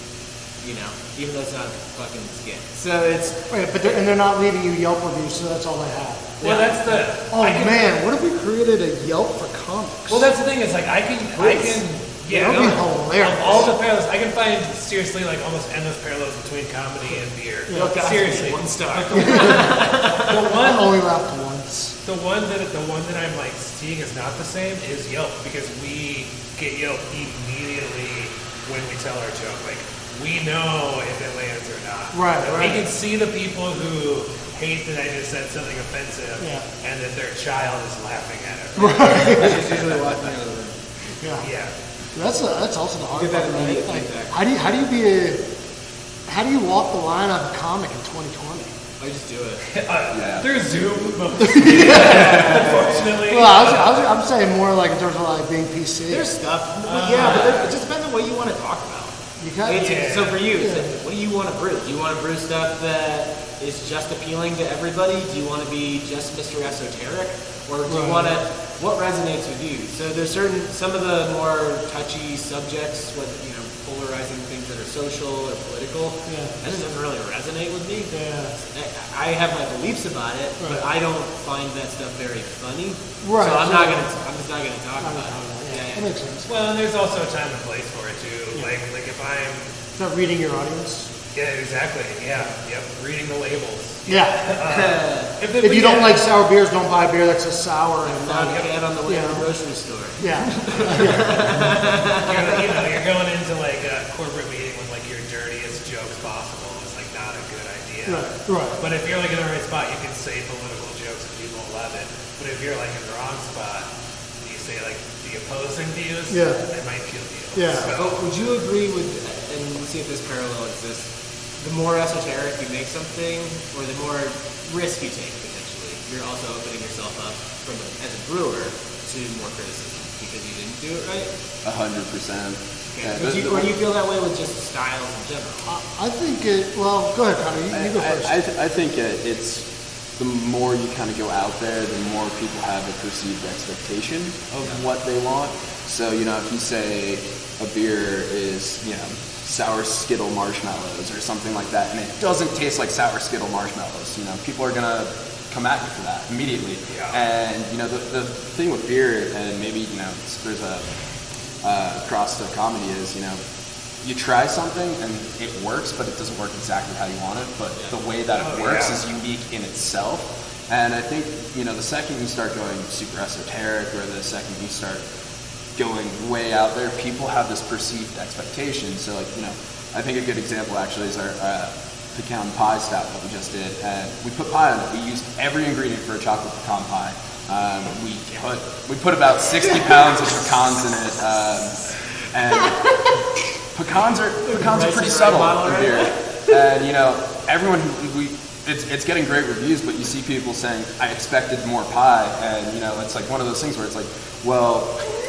you know, even though it's not a fucking skit. So it's Right, but they're not leaving you Yelp reviews, so that's all they have. Well, that's the. Oh man, what if we created a Yelp for comics? Well, that's the thing. Is like I can. Yeah, That'd be hilarious. Of all the parallels, I can find seriously like almost endless parallels between comedy and beer. Yeah. Seriously, 1 star. the I one, only laughed once. the one that I'm like seeing is not the same is Yelp, because we get Yelp immediately when we tell our joke. Like we know if it lands or not. Right, And right. We can see the people who hate that I just said something offensive, and that their child is laughing at it. She's usually walking out of the room. Yeah. Yeah. That's also the hard Get that part, right? immediate Like, feedback. how do you walk the line of a comic in 2020? I just do it. There's Zoom, unfortunately. Well, I'm saying more like in terms of like being PC. There's stuff. But it just depends on what you want to talk about. You got So for you, it's like, what do you want to brew? Do you want to brew stuff that is just appealing to everybody? Do you want to be just Mr. Esoteric? Or do you want to, what resonates with you? So there's some of the more touchy subjects, what, you know, polarizing things that are social or political, that just doesn't really resonate with me. Yeah. I have my beliefs about it, but I don't find that stuff very funny. Right. So I'm just not gonna talk about it. That makes sense. Well, and there's also a time and place for it too. Like if I'm. Not reading your audience. Yeah, exactly. Yeah. Yep. Reading the labels. Yeah. If you don't like sour beers, don't buy beer that says sour. And Found a can on the way to the grocery store. Yeah. You're going into like a corporate meeting with like your dirtiest jokes possible. It's like not a good idea. Right. But if you're like in the right spot, you can say political jokes and people will love it. But if you're like in the wrong spot and you say like the opposing views, they might kill you. Yeah. So, But would you agree with, and let's see if this parallel exists, the more esoteric you make something, or the more risk you take potentially, you're also opening yourself up as a brewer to more criticism because you didn't do it right? 100%. Yeah, Or do you feel that way with just styles in general? I think well, go ahead, Connor. You go first. I think it's the more you kind of go out there, the more people have a perceived expectation of what they want. So, you know, if you say a beer is, you know, sour Skittle marshmallows or something like that, and it doesn't taste like sour Skittle marshmallows, you know, people are gonna come at you for that immediately. And, you know, the thing with beer, and maybe, you know, there's a cross to comedy is, you know, you try something and it works, but it doesn't work exactly how you want it, but the way that it works is unique in itself. And I think, you know, the second you start going super esoteric, or the second you start going way out there, people have this perceived expectation. So, like, you know, I think a good example actually is our pecan pie stout that we just did. And we put pie on it. We used every ingredient for a chocolate pecan pie. We put about 60 pounds of pecans in it, and pecans are pretty subtle in beer. And, you know, everyone it's getting great reviews, but you see people saying, I expected more pie, and, you know, it's like one of those things where it's like, well,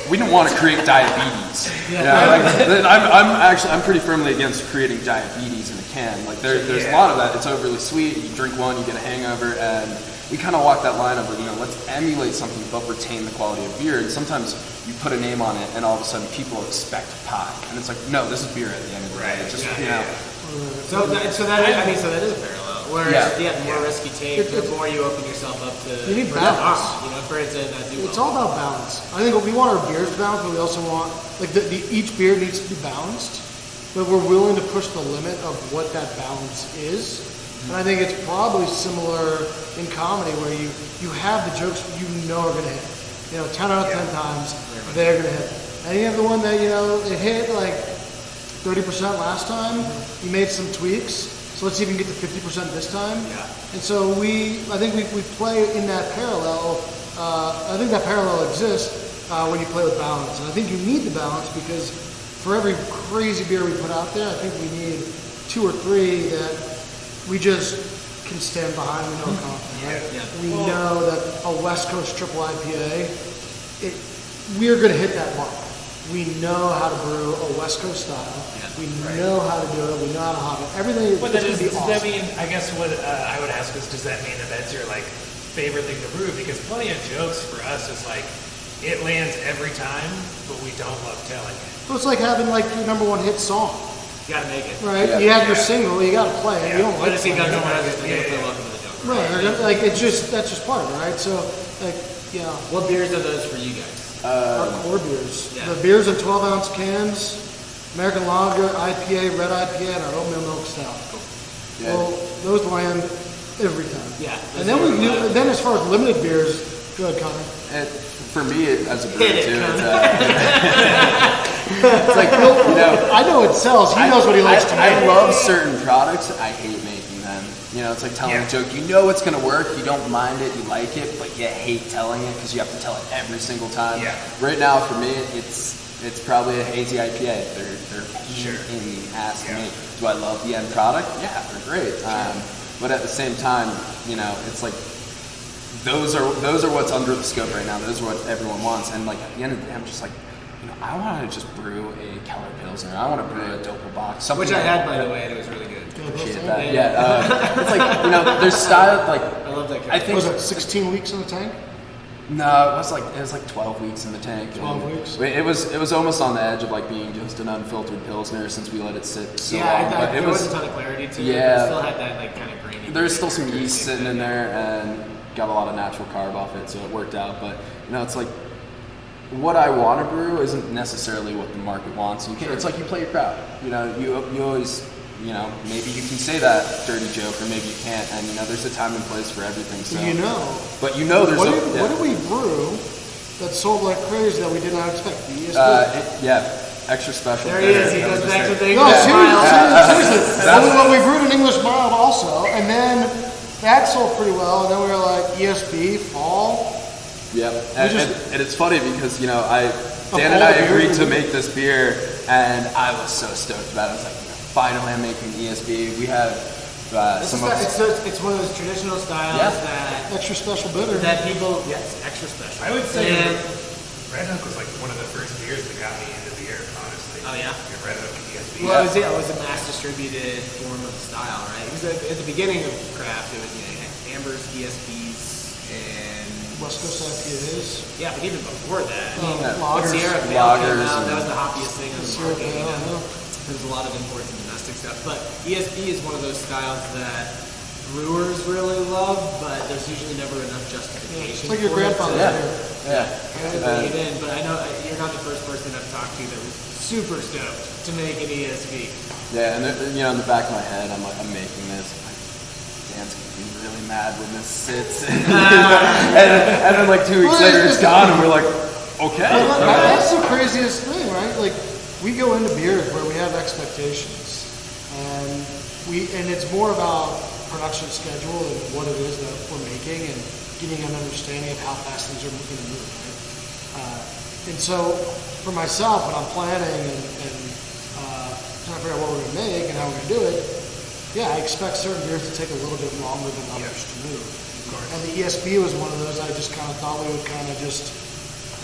we didn't want to create diabetes. I'm pretty firmly against creating diabetes in a can. Like there's a lot of that. It's overly sweet. You drink one, you get a hangover, and we kind of walk that line of, you know, let's emulate something but retain the quality of beer. And sometimes you put a name on it, and all of a sudden people expect pie, and it's like, no, this is beer at the end of the day. It's just, you know. So that is a parallel. Whereas, the more risk you take, the more you open yourself up to. You need balance. You know, for it to not do well. It's all about balance. I think we want our beers balanced, but we also want, like, each beer needs to be balanced, but we're willing to push the limit of what that balance is. And I think it's probably similar in comedy, where you have the jokes you know are going to hit. You know, 10 out of 10 times, they're going to hit. And you have the one that, you know, it hit like 30% last time, you made some tweaks, so let's see if we can get to 50% this time. And so I think we play in that parallel. I think that parallel exists when you play with balance. And I think you need the balance, because for every crazy beer we put out there, I think we need 2 or 3 that we just can stand behind. We know are confident, right? We know that a West Coast triple IPA, we're going to hit that mark. We know how to brew a West Coast style. We know how to do it. We know how to hop it. Everything is going to be awesome. Does that mean, I guess what I would ask is, does that mean that that's your like favorite thing to brew? Because plenty of jokes for us is like, it lands every time, but we don't love telling it. So it's like having like your number one hit song. You gotta make it. right? Yeah. You have your single, you got to play it. You don't But like it's Guns N' Roses, Yeah, they're gonna play yeah. Welcome to the Jungle. right? They're gonna, like it's just that's just part of it, right? So like yeah, What beers are those for you guys? our core beers. Yeah. The beers in 12-ounce cans, American Lager, IPA, Red IPA, and our oatmeal milk stout. Yeah. Well, those land every time. Yeah. And then we do. Then as far as limited beers, go ahead, Connor. For me, as a brewer Hit it, too, Connor. it's like, you know, I know it sells. He knows what he likes to I make. love certain products. I hate making them. You know, it's like telling a joke. You know it's going to work. You don't mind it. You like it, but you hate telling it because you have to tell it every single time. Yeah. Right now, for me, it's probably a hazy IPA. They're in the ass to me. Do I love the end product? Yeah, they're great. But at the same time, you know, it's like those are what's under the scope right now. Those are what everyone wants. And like at the end of the day, I'm just like, you know, I want to just brew a Keller Pilsner. I want to brew a Doppelbock. Something Which I like had, by the way, and it was really good. Appreciate that. Yeah, it's like, you know, there's style like I love that. I think Was it 16 weeks in the tank? no, it was like 12 weeks in the tank. 12 And weeks? It was almost on the edge of like being just an unfiltered Pilsner since we let it sit so long. Yeah, But there was a ton of clarity to it. Yeah. But it still had that like kind of grainy. There's still some yeast sitting in there and got a lot of natural carb off it, so it worked out. But you know, it's like what I want to brew isn't necessarily what the market wants. It's like you play your crowd. You know, you always, you know, maybe you can say that dirty joke or maybe you can't. And you know, there's a time and place for everything. So You know. but you know, there's What did we brew that sold like crazy that we did not expect? The ESB? extra special. There he is. He goes back to the No, seriously. smile. We brewed an English mild also, and then that sold pretty well. And then we were like ESB fall. Yep, and it's funny because you know Of Dan and all I the agreed beers to we make this beer, and I was so stoked about it. I was like, finally, I'm making ESB. We have some of It's one of those traditional styles that Extra special bitter. people extra special. I would say And- Red Hook was like one of the first beers that got me into beer, honestly. Oh, yeah? Red Hook and ESB. Well, it was a mass distributed form of the style, right? Because at the beginning of craft, it was Ambers, ESBs, and West Coast IPAs. yeah, but even before that, Oh, when lagers. Sierra Pale came Lagers out, and- that was the hoppiest thing on the Sierra market. Pale, yeah. There's a lot of imports and domestic stuff, but ESB is one of those styles that brewers really love, but there's usually never enough justification. It's like your for it grandfather's to- beer. to bring it in, but I know you're not the first person I've talked to that was super stoked to make an ESB. Yeah, and you know, in the back of my head, I'm like, I'm making this. I'm like, Dan's gonna be really mad when this sits, and then like 2 weeks Well, later, it's it's gone, and we're like, okay. That's the craziest thing, right? Like we go into beers where we have expectations, and it's more about production schedule and what it is that we're making, and getting an understanding of how fast things are going to move. Right? And so, for myself, when I'm planning and trying to figure out what we're going to make and how we're going to do it, yeah, I expect certain beers to take a little bit longer than others to move. And the ESB was one of those I just kind of thought we would kind of just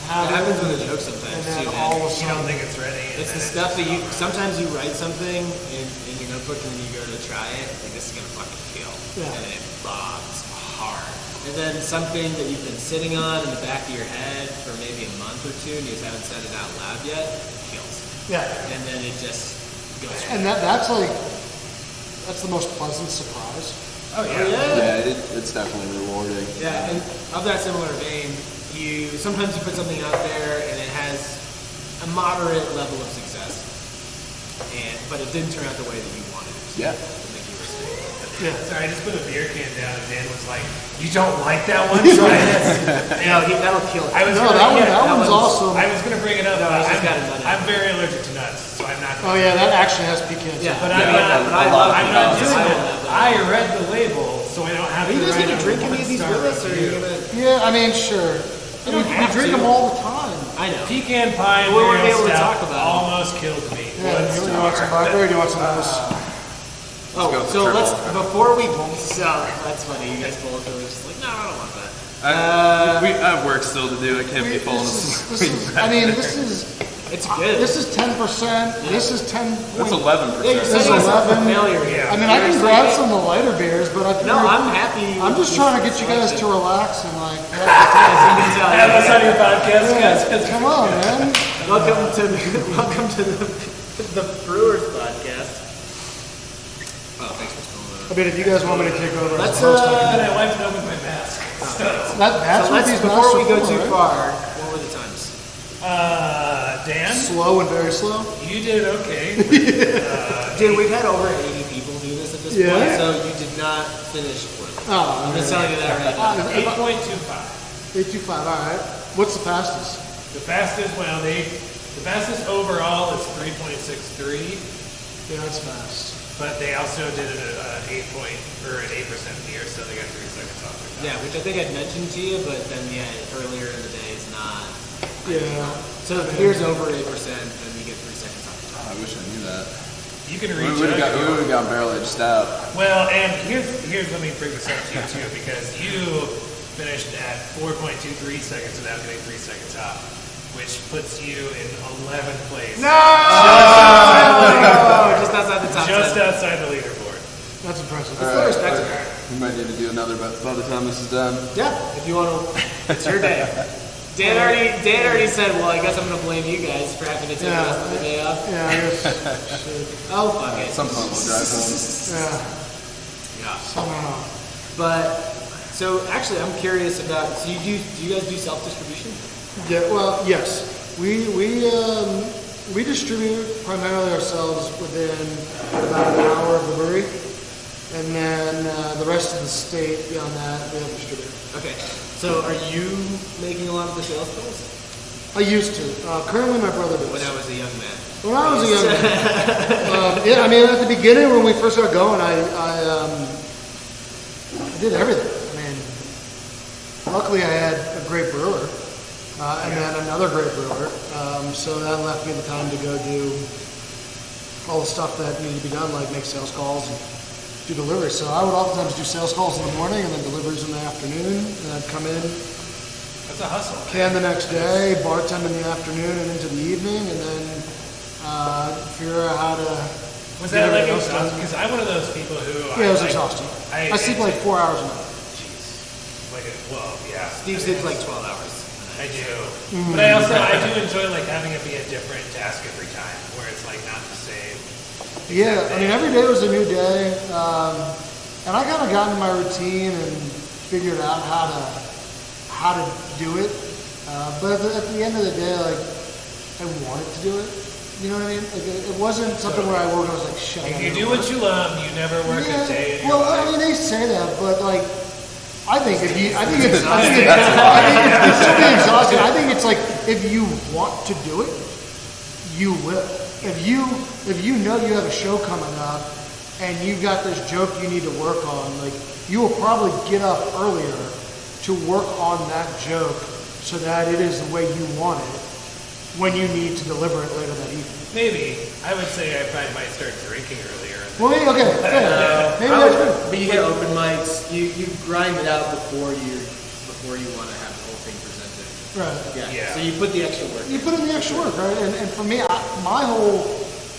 have It happens it, with a joke sometimes and then too, all of a man. You don't sudden, think it's ready. and It's the then stuff that you sometimes you write something in your notebook and then you go to try it, like this is gonna fucking kill, Yeah. and it bombs hard. And then something that you've been sitting on in the back of your head for maybe a month or two and you just haven't said it out loud yet, kills. yeah. And then it just goes. And that's the most pleasant surprise. Oh yeah. Yeah, it's definitely rewarding. Yeah, and of that similar vein, sometimes you put something out there and it has a moderate level of success, but it didn't turn out the way that you wanted it to. Yeah. Like you were saying. Yeah. Sorry, I just put a beer can down and Dan was like, "You don't like that one? Try this." That'll kill it. I was No, gonna, that yeah, one's awesome. I was gonna bring it up. No, but he's just got a nut in I'm it. very allergic to nuts, so I'm not. Oh yeah, that actually has pecans. Yeah, But yeah, I'm not. I'm not people doing love it. it. I read the label, so I don't have Are to. you guys write gonna a drink any of these with one-star us, or are you review. gonna? Yeah, I mean, sure. You don't we have drink to. them all the time. I know. Pecan pie We weren't Imperial able to Stout talk about it. almost killed me. Yeah, One you want some star. blackberry? Do you want some of this? Oh, go with so the let's triple. before we so that's funny. You guys both are just like, no, I don't want that. I have work still to do. I can't be falling This asleep. is, I mean, this is It's good. this is 10%. This is 10. That's 11%. Yeah, you're This setting is us up for 11. failure. Yeah. I mean, I can grab some of the lighter beers, but I No, figured- I'm happy. I'm just trying to get you guys to relax and like. Have us on your podcast, guys. Come on, man. Welcome to the The Brewers Podcast. Oh, thanks for spelling I mean, if you guys want me to take over Let's, as a host, I And can. I wiped it up with my mask. So, That's So what let's, these before masks we are go for, too right? far, what were the times? Dan, Slow and very slow. you did okay. Dude, we've had over 80 people do this at this Yeah? point, so you did not finish poorly. Oh, I'm just telling you that right now. 8.25. 825. All right. What's the fastest? The fastest overall is 3.63, Yeah, that's fast. but they also did an 8% beer, so they got 3 seconds off their Yeah, which I think I'd mentioned to you, but then earlier in the day is not. Yeah. So if the beer's over 8%, then you get 3 seconds off the top. I wish I knew that. You can We reach would out. have got barrel aged stout. Well, and here's let me bring this up to you too, because you finished at 4.23 seconds without getting 3 seconds off, which puts you in 11th place. Oh, just outside the top Just 10. outside the leaderboard. That's impressive. It's still respectable. We might need to do another by the time this is done. Yeah, if you want to, it's your day. Dan already said, well, I guess I'm going to blame you guys for having to take the rest of the day off. Yeah, I guess. Shit. Oh, fuck it. At some point we'll drive home. Yeah. Yeah. Somehow. But, so actually, I'm curious about, so do you guys do self-distribution? Yeah. Well, yes. We distribute primarily ourselves within about an hour of the brewery, and then the rest of the state beyond that we have distributed. Okay. So are you making a lot of the sales calls? I used to. Currently, my brother does. When I was a young man. When I was a young man. Yeah, I mean, at the beginning when we first got going, I did everything. I mean, luckily I had a great brewer, and then another great brewer. So that left me the time to go do all the stuff that needed to be done, like make sales calls and do deliveries. So I would oftentimes do sales calls in the morning and then deliveries in the afternoon, and I'd come in, That's a hustle. can the next day, bartend in the afternoon and into the evening, and then figure out how to. Was get that like everything else done. exhausting? Because I'm one of those people who Yeah, it was exhausting. I sleep like 4 hours a night. Jeez. Well, yeah. Steve sleeps like 12 hours. I do. But I do enjoy like having it be a different task every time, where it's like not the same. Yeah, I mean, every day was a new day, and I kind of got into my routine and figured out how to do it. But at the end of the day, like, I wanted to do it. You know what I mean? Like, it wasn't something where I worked and I was like, shit. I If gotta you go do to what work. you love, you never work a day in your Well, life. I mean, they say that, but like, I think it's should be exhausting. I think it's like if you want to do it, you will. If you know you have a show coming up and you've got this joke you need to work on, like you will probably get up earlier to work on that joke so that it is the way you want it when you need to deliver it later that evening. Maybe. I would say I probably might start drinking earlier. Well, maybe, okay, fair. Maybe that's fair. But you get open mics, you grind it out before you want to have the whole thing presented. Right. Yeah. So you put the extra work. You put in the extra work, right? And for me, my whole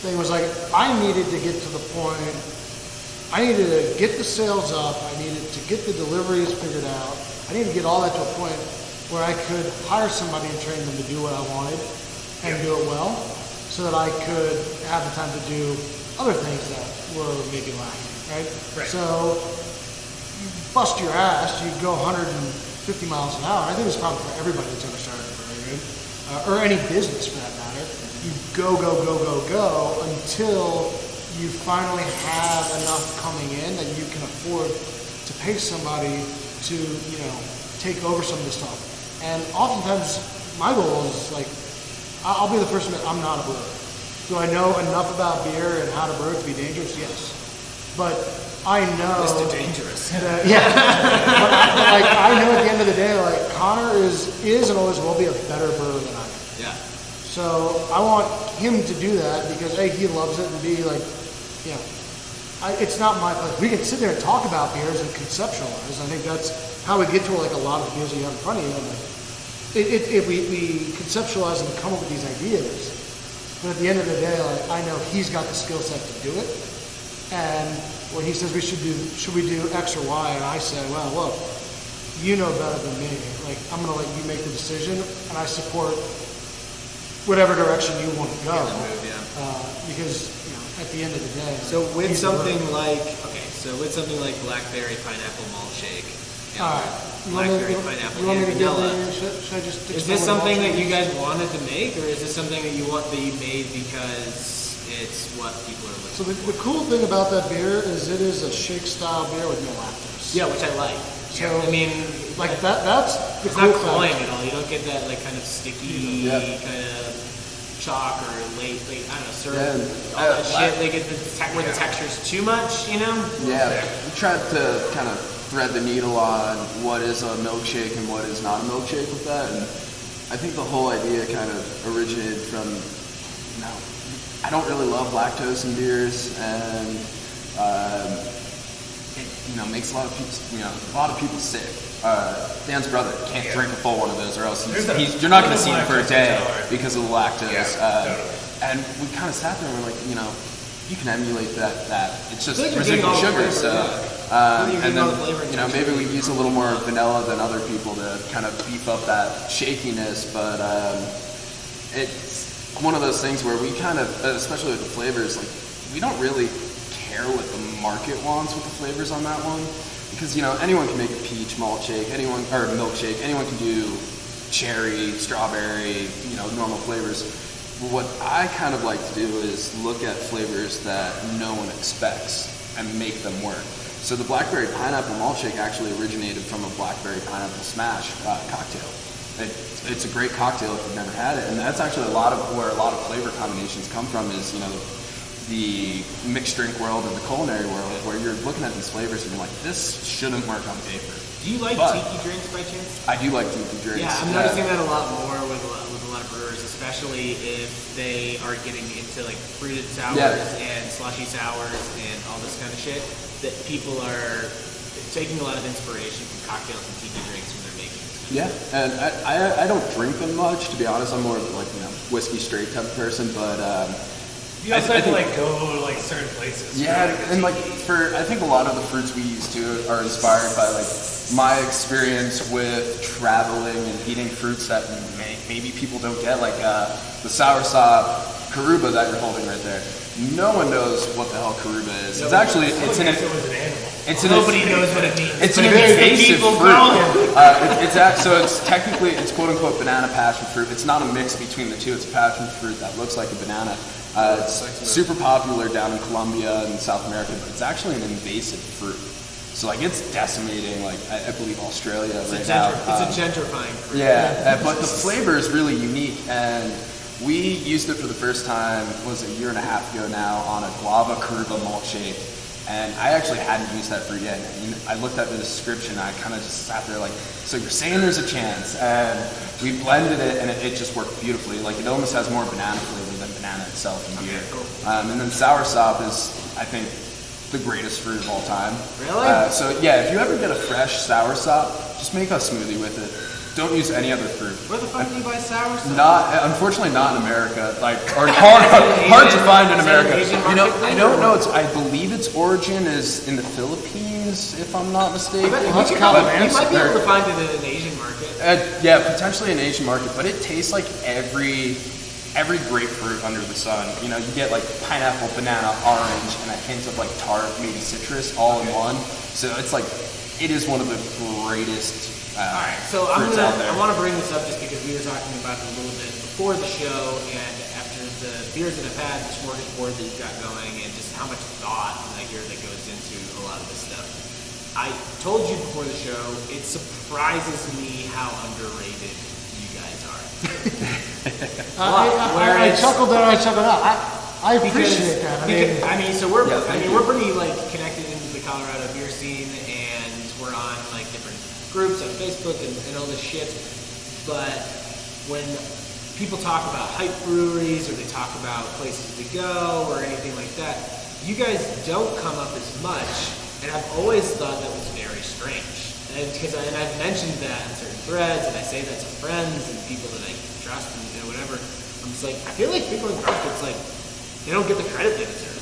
thing was like, I needed to get to the point, I needed to get the sales up, I needed to get the deliveries figured out, I needed to get all that to a point where I could hire somebody and train them to do what I wanted and do it well, so that I could have the time to do other things that were maybe lacking, right? Right. So, you bust your ass, you go 150 miles an hour. I think it's probably for everybody that's ever started a brewery, right? Or any business for that matter. You go until you finally have enough coming in that you can afford to pay somebody to, take over some of the stuff. And oftentimes, my goal is like, I'll be the first to admit I'm not a brewer. Do I know enough about beer and how to brew it to be dangerous? Yes. But I know. Mr. Dangerous. But I know at the end of the day, like Connor is and always will be a better brewer than I am. Yeah. So I want him to do that because A, he loves it, and B, like, it's not my place. We can sit there and talk about beers and conceptualize. I think that's how we get to like a lot of the beers that you have in front of you. And we conceptualize and come up with these ideas. But at the end of the day, like, I know he's got the skill set to do it. And when he says should we do X or Y, and I say, well, look, you know better than me. Like, I'm going to let you make the decision, and I support whatever direction you want to go. because at the end of the day. So with he's something the like blackberry pineapple malt shake, All right. blackberry pineapple You want me and to give vanilla. should I just Is explain this what something malt that you shake guys wanted to make, or is this something that you made because it's what people are So looking the cool thing about that beer is it is a shake style beer with no lactose. for? Yeah, which I like. So, I mean, like that's the it's cool not cloying factor. at all. You don't get that like kind of sticky Yeah. kind of chalk or late I don't know syrup. Yeah, all that shit. They get where the texture's too much. Yeah, we tried to kind of thread the needle on what is a milkshake and what is not a milkshake with that, and I think the whole idea kind of originated from, I don't really love lactose in beers, and it makes a lot of people sick. Dan's brother can't drink a full one of those, or else you're not going to see him for a day because of the lactose. And we kind of sat there and we're like, you can emulate that. It's just residual sugar. And then maybe we use a little more vanilla than other people to kind of beef up that shakiness. But it's one of those things where we kind of, especially with the flavors, like we don't really care what the market wants with the flavors on that one, because anyone can make a peach malt shake, or milkshake. Anyone can do cherry, strawberry, normal flavors. What I kind of like to do is look at flavors that no one expects and make them work. So the blackberry pineapple malt shake actually originated from a blackberry pineapple smash cocktail. It's a great cocktail if you've never had it, and that's actually where a lot of flavor combinations come from. Is the mixed drink world and the culinary world, where you're looking at these flavors and you're like, this shouldn't work on paper. Do you like tiki drinks by chance? I do like tiki drinks. Yeah, I'm noticing that a lot more with a lot of brewers, especially if they are getting into like fruited sours and slushy sours and all this kind of shit. That people are taking a lot of inspiration from cocktails and tiki drinks when they're making this. Yeah, and I don't drink them much, to be honest. I'm more of like whiskey straight type of person, but you also have to go to certain places. Yeah, and I think a lot of the fruits we use too are inspired by my experience with traveling and eating fruits that maybe people don't get, like the soursop Karuba that you're holding right there. No one knows what the hell Karuba is. It's actually Nobody knows what it means. It's an invasive fruit. So it's quote unquote banana passion fruit. It's not a mix between the two. It's a passion fruit that looks like a banana. It's super popular down in Colombia and South America, but it's actually an invasive fruit. So it's decimating I believe Australia right now. It's a gentrifying fruit. Yeah, but the flavor is really unique, and we used it for the first time, was a year and a half ago now, on a guava Karuba malt shake. And I actually hadn't used that fruit yet. I looked at the description, and I kind of just sat there so you're saying there's a chance. And we blended it, and it just worked beautifully. It almost has more banana flavor than banana itself in beer. Cool. And then soursop is, I think, the greatest fruit of all time. Really? If you ever get a fresh soursop, just make a smoothie with it. Don't use any other fruit. Where the fuck do you buy soursop? Unfortunately, not in America. Or hard to find in America. I don't know. I believe its origin is in the Philippines, if I'm not mistaken. You might be able to find it in an Asian market. Potentially an Asian market, but it tastes like every grapefruit under the sun. You get pineapple, banana, orange, and a hint of tart, maybe citrus, all in one. So it's it is one of the greatest. Alright, so I want to bring this up just because we were talking about it a little bit before the show, and after the beers that I've had, the smorgasbord that you've got going, and just how much thought I hear that goes into a lot of this stuff. I told you before the show, it surprises me how underrated you guys are. I chuckled there, I chuckled out. I appreciate that. We're pretty connected into the Colorado beer scene, and we're on different groups on Facebook and all this shit. But when people talk about hype breweries or they talk about places to go or anything like that, you guys don't come up as much, and I've always thought that was very strange. And I've mentioned that in certain threads, and I say that to friends and people that I trust and whatever. I'm just I feel like Finkel Garf gets they don't get the credit they deserve.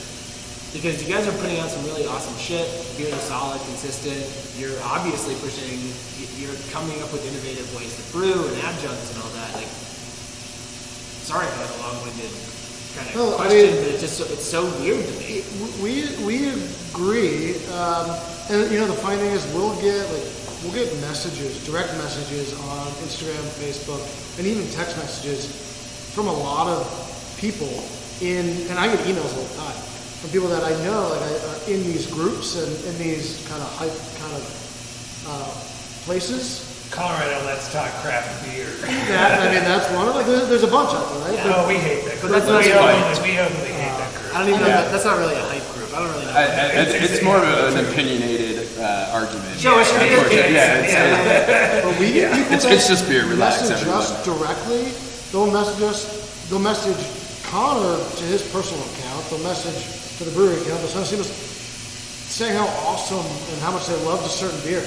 Because you guys are putting out some really awesome shit. Beers are solid, consistent. You're obviously you're coming up with innovative ways to brew and adjuncts and all that. Sorry for the long-winded kind of No, I question, mean- but it's so weird to me. We agree, and the funny thing is we'll get messages, direct messages on Instagram, Facebook, and even text messages from a lot of people and I get emails all the time from people that I know that are in these groups and in these kind of hype places. Colorado, let's talk craft beer. That's one of there's a bunch out there, right? No, we hate that. But that's not we fine. openly hate that group. I don't even know. That's not really a hype group. I don't really know. It's more of an opinion argument. Show us your beer Unfortunately, cans. yeah, But we get people It's just beer. Relax, message everyone. us directly. They'll message us. They'll message Connor to his personal account. They'll message to the brewery account. They'll send us saying how awesome and how much they loved a certain beer.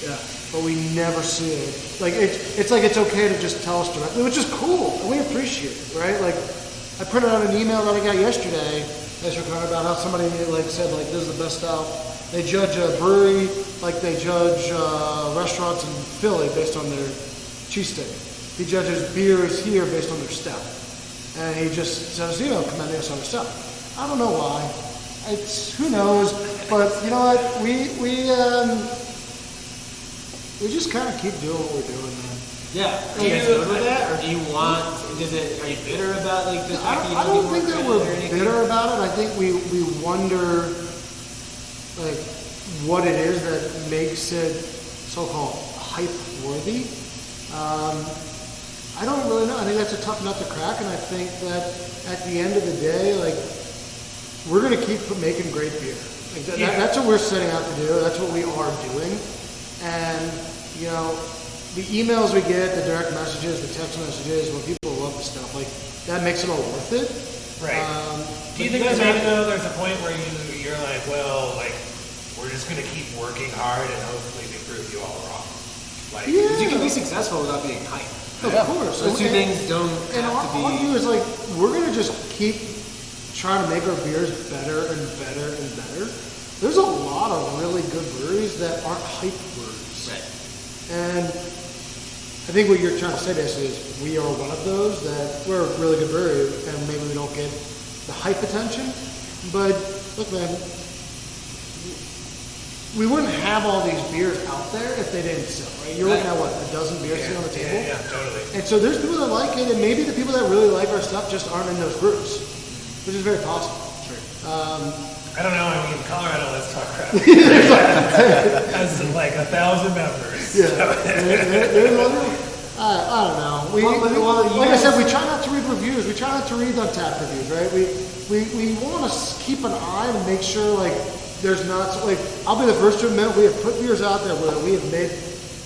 Yeah. But we never see it. Like it's like it's okay to just tell us directly, which is cool. And we appreciate it, right? Like I printed out an email that I got yesterday. As you're talking about how somebody said this is the best style. They judge a brewery like they judge restaurants in Philly based on their cheesesteak. He judges beers here based on their stout. And he just says, commending us on their stout. I don't know why. Who knows? But you know what? We just kind of keep doing what we're doing, man. Yeah. Are you guys good with that, or do you want? Are you bitter about the fact that you I don't think that we're or anything? bitter about it. I think we wonder what it is that makes it so-called hype worthy. I don't really know. I think that's a tough nut to crack, and I think that at the end of the day, we're going to keep making great beer. That's what we're setting out to do. That's what we are doing. And, the emails we get, the direct messages, the text messages, when people love the stuff, that makes it all worth it. Right. Do you think there's a point where you're like, we're just going to keep working hard and hopefully we prove you all wrong? Yeah. You can be successful without being hype. Of course. Those two things don't And have to be. our view is we're going to just keep trying to make our beers better and better and better. There's a lot of really good breweries that aren't hype breweries. Right. And I think what you're trying to say basically is we are one of those that we're a really good brewery and maybe we don't get the hype attention. But look, man, we wouldn't have all these beers out there if they didn't sell, right? You're looking at a dozen beers sitting on the table? Yeah, totally. And so there's people that like it, and maybe the people that really like our stuff just aren't in those groups, which is very possible. Sure. I don't know. I mean, Colorado, let's talk crap. Has 1,000 members. Yeah. I don't know. Like I said, we try not to read reviews. We try not to read Untapped reviews, right? We want to keep an eye and make sure there's not I'll be the first to admit we have put beers out there where we have made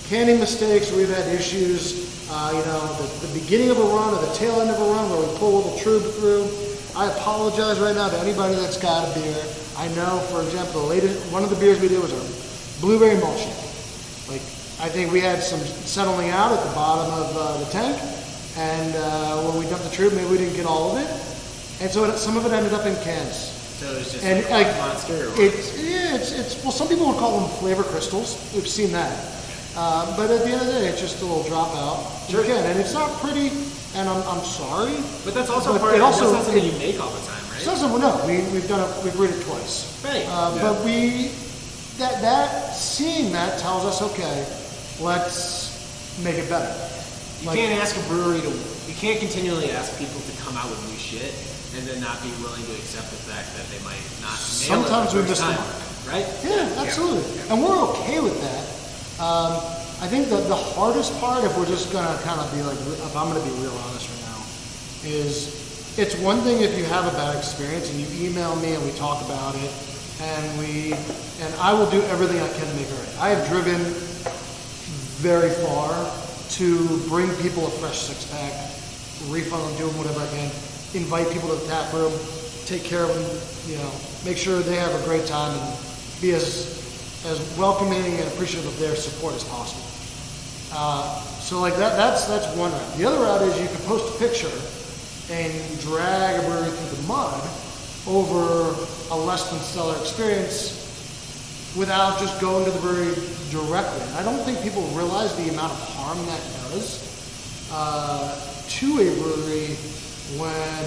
canning mistakes, or we've had issues. The beginning of a run or the tail end of a run where we pull a little trube through. I apologize right now to anybody that's got a beer. I know, for example, one of the beers we did was our blueberry malt shake. I think we had some settling out at the bottom of the tank, and when we dumped the trube, maybe we didn't get all of it, and so some of it ended up in cans. So it's just And like monster. Or what? it's some people would call them flavor crystals. We've seen that, but at the end of the day, it's just a little dropout. Sure. Again, and it's not pretty, and I'm sorry. But that's also But part it of also- that's not something you make all the time, right? It's not something, no, we've done it, we've brewed it twice. Right. But seeing that tells us, okay, let's make it better. You can't ask a brewery you can't continually ask people to come out with new shit and then not be willing to accept the fact that they might not nail Sometimes it we the miss first the time, mark. right? Yeah, absolutely. And we're okay with that. I think that the hardest part, if we're just gonna kind of be if I'm gonna be real honest right now, is it's one thing if you have a bad experience and you email me and we talk about it, and I will do everything I can to make it right. I have driven very far to bring people a fresh six-pack, refund them, do them whatever I can, invite people to the tap room, take care of them, make sure they have a great time and be as welcoming and appreciative of their support as possible. So that's one route. The other route is you can post a picture and drag a brewery through the mud over a less than stellar experience without just going to the brewery directly. And I don't think people realize the amount of harm that does to a brewery when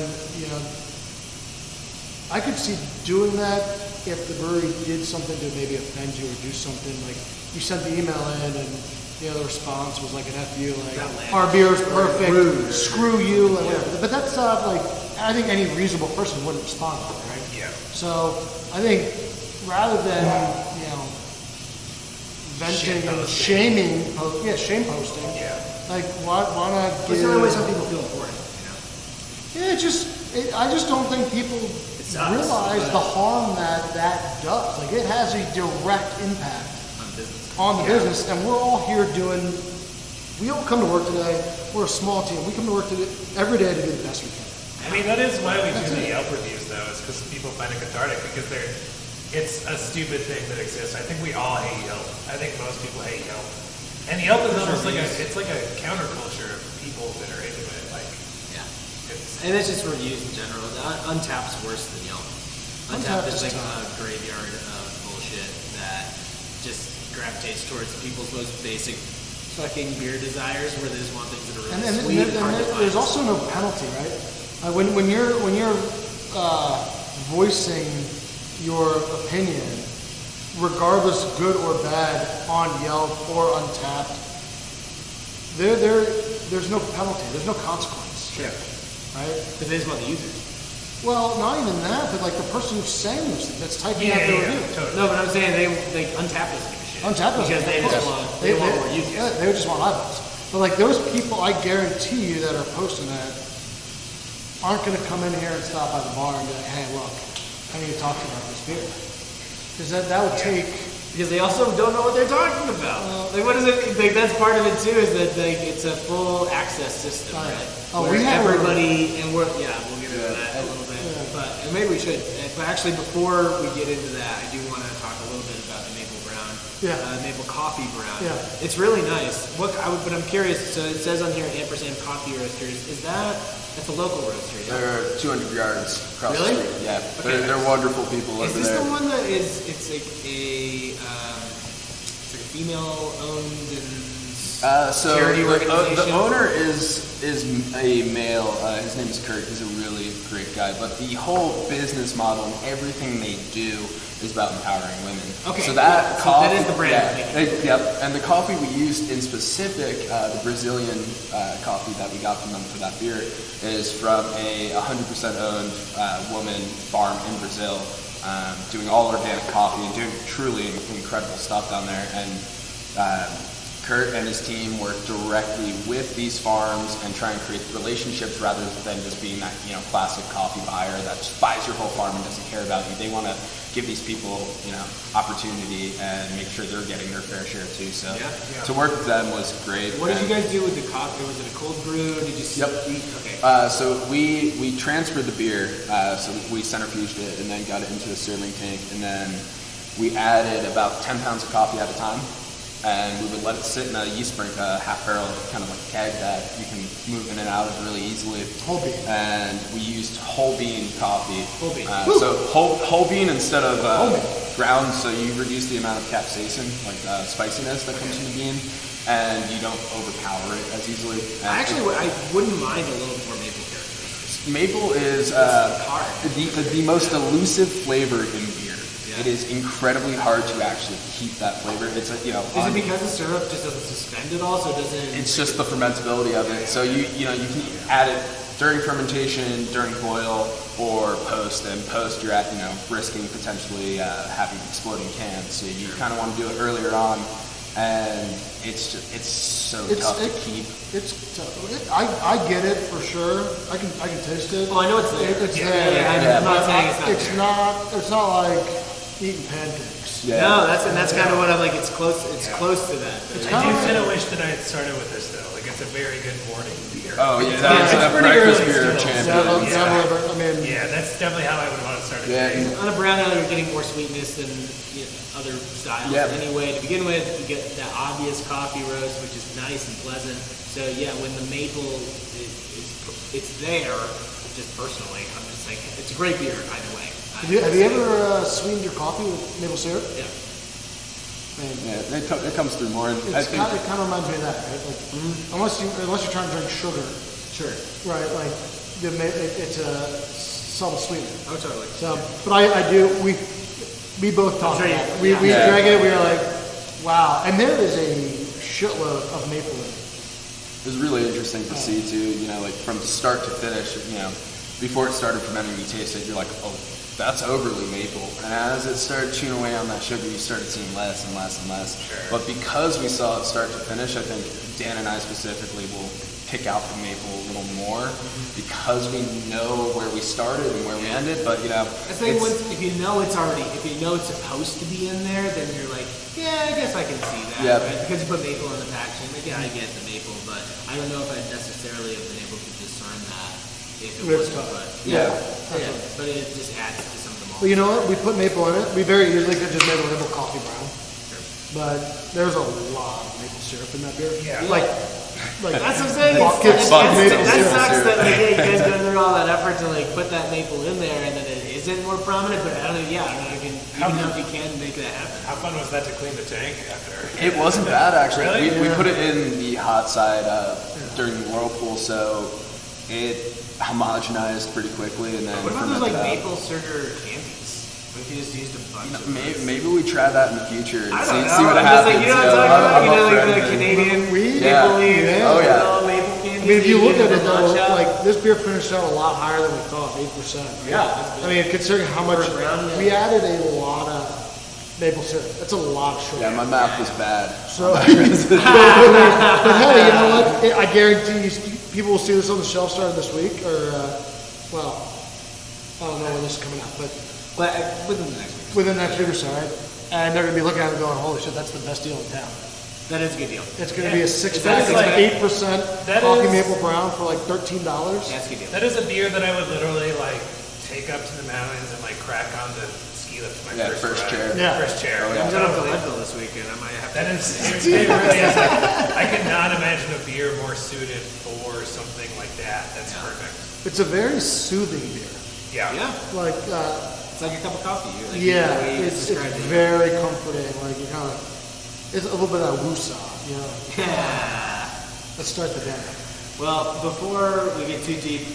I could see doing that if the brewery did something to maybe offend you or do something like you sent the email in and the response was like an FU, like our beer is perfect, screw you, like whatever. But that's not like I think any reasonable person wouldn't respond to it, right? Yeah. So I think rather than venting and shaming, shame posting. Yeah. Like why not give? It's the only way some people feel important, Yeah, I just don't think people sucks, realize but- the harm that does. Like it has a direct impact on the business, and we're all here doing. We all come to work today. We're a small team. We come to work today, every day to do the best we can. I mean, that is why we do the Yelp reviews, though, is because people find it cathartic because it's a stupid thing that exists. I think we all hate Yelp. I think most people hate Yelp. And Yelp is almost like it's like a counterculture of people that are into it. Like, And it's just reviews in general. Untapped's worse than Yelp. Untapped is like a graveyard of bullshit that just gravitates towards people's most basic fucking beer desires, where they just want things that are really sweet. And There's also no penalty, right? When you're voicing your opinion, regardless good or bad, on Yelp or Untapped, there's no penalty. There's no consequence. Sure. Right? Because they just want the users. Well, not even that, but like the person who's saying this, that's typing out the review. Totally. No, but I'm saying they Untapped doesn't give a shit. Untapped doesn't because they give a just shit. want they want more users. Yeah, they just want eyeballs. But like those people, I guarantee you that are posting that aren't going to come in here and stop by the bar and be like, "Hey, look, I need to talk to you about this beer," because that would take. Because they also don't know what they're talking about. Like, what is it? Like, that's part of it too. Is that like it's a full access system, right? Oh, Where we have everybody, and we'll get into that a little bit. But and maybe we should. But actually, before we get into that, I do want to talk a little bit about the maple brown, maple coffee brown. Yeah. It's really nice. But I'm curious. So it says on here, Ampersand Coffee Roasters. Is that's a local roaster? Yeah? They're 200 yards across Really? the street. Yeah, Okay. they're wonderful people Is over this there. the one that is? It's like it's like a female-owned and So charity the organization. owner is a male. His name is Kurt. He's a really great guy. But the whole business model and everything they do is about empowering women. Okay, So that so coffee, that is the brand. yep. And the coffee we used in specific, the Brazilian coffee that we got from them for that beer, is from a 100% owned woman farm in Brazil, doing all organic coffee and doing truly incredible stuff down there. And Kurt and his team work directly with these farms and try and create relationships rather than just being that classic coffee buyer that just buys your whole farm and doesn't care about you. They want to give these people opportunity and make sure they're getting their fair share too. So to work with them was great. What did you guys do with the coffee? Was it a cold brew? Did you? Yep. Okay. So we transferred the beer, so we centrifuged it and then got it into a stirring tank, and then we added about 10 pounds of coffee at a time, and we would let it sit in a yeast brink, a half barrel kind of like keg that you can move in and out of really easily. Whole bean. And we used whole bean coffee. Whole bean. So whole bean instead of ground, so you reduce the amount of capsaicin, like spiciness that comes from the bean, and you don't overpower it as easily. And I wouldn't mind a little more maple characteristics. maple is hard. the most elusive flavor in beer. It is incredibly hard to actually keep that flavor. It's Is it because the syrup just doesn't suspend at all, so it doesn't? It's just the fermentability of it. So you can add it during fermentation, during boil, or post. And post, you're at risking potentially having exploding cans. So you kind of want to do it earlier on, and it's so tough to keep. It's tough. I get it for sure. I can taste it. Oh, I know it's there. It's Yeah, there. yeah, I'm not saying it's not there. It's not like eating pancakes. Yeah. No, that's kind of what I'm like. It's close. It's close to that. I do kind of wish that I had started with this though. Like it's a very good morning beer. Oh yeah, It's that's a pretty breakfast early beer still. champion. Yeah, that's definitely how I would want to start it. Yeah. On a brown ale, you're getting more sweetness than other styles. Yep. Anyway, to begin with, you get that obvious coffee roast, which is nice and pleasant. So yeah, when the maple it's there, just personally, I'm just like, it's a great beer either way. Have you ever sweetened your coffee with maple syrup? Yeah. Man, It comes through more. And I it think kind of reminds me of that, right? Like, unless you're trying to drink sugar, Sure. right? Like it's a subtle sweetener. Oh, totally. So, but I do. We both talked sure you- about it. We yeah. drank it. We were like, wow. And there is a shitload of maple in it. It was really interesting to see too, you know, like from start to finish, you know, before it started fermenting, you taste it, you're like, oh, that's overly maple. And as it started chewing away on that sugar, you started seeing less and less and less. Sure. But because we saw it start to finish, I think Dan and I specifically will pick out the maple a little more because we know where we started and where we ended. But you know, I think if you know it's supposed to be in there, then you're like, yeah, I guess I can see that. Yeah. Right? Because you put maple in the packaging, like, yeah, I get the maple, but I don't know if I'd necessarily have been able to discern that if it It's wasn't. tough. But Yeah. but it just adds to some of the But you know what? We put maple in it. We very easily could just make a maple coffee brown. But there's a lot of maple syrup in that beer. Yeah. Like That's what I'm saying. Buckets of That maple sucks syrup. that like, yeah, you guys go through all that effort to like put that maple in there, and then it isn't more prominent. But I don't know. Yeah, I don't know if you can make that happen. How fun was that to clean the tank after? it wasn't bad actually. Really? We put it in the hot side during the whirlpool, so it homogenized pretty quickly, and then What about those like fermented out. maple sugar candies? What if you just used a bunch of those? Maybe we try that in the future and I see, don't know. see what I'm just happens. like, you know what I'm talking about? You know, up for like the anything. Canadian We- maple Yeah. leaf, Yeah. Oh, yeah. little maple candies. I mean, if you look at it though, though, like this beer finished out a lot higher than we thought, 8%. Yeah, that's I mean, considering how much For a brown, yeah. we added a lot of maple syrup. That's a lot of sugar. Yeah, my math was bad. So, but hey, you know what? I guarantee you, people will see this on the shelf starting this week, or well, I don't know when this is coming out, but within the next week. within that week or so, right? And they're gonna be looking at it going, "Holy shit, that's the best deal in town." That is a good deal. It's gonna be a six That pack, is like- 8% that coffee is- maple brown for like $13. That's a good deal. That is a beer that I would literally like take up to the mountains and like crack on the ski lift to my Yeah, first first ride. chair. Yeah. First chair. Oh, yeah. I'm going to Totally. Leadville this weekend. I might have to. That is, it really is. Like, I could not imagine a beer more suited for something like that. That's perfect. It's a very soothing beer. Yeah. Yeah, Like, it's like a cup of coffee. Like, yeah, the way you it's described it. very comforting. Like you kind of, it's a little bit of woosah, you know. Yeah. Let's start the day. Well, before we get too deep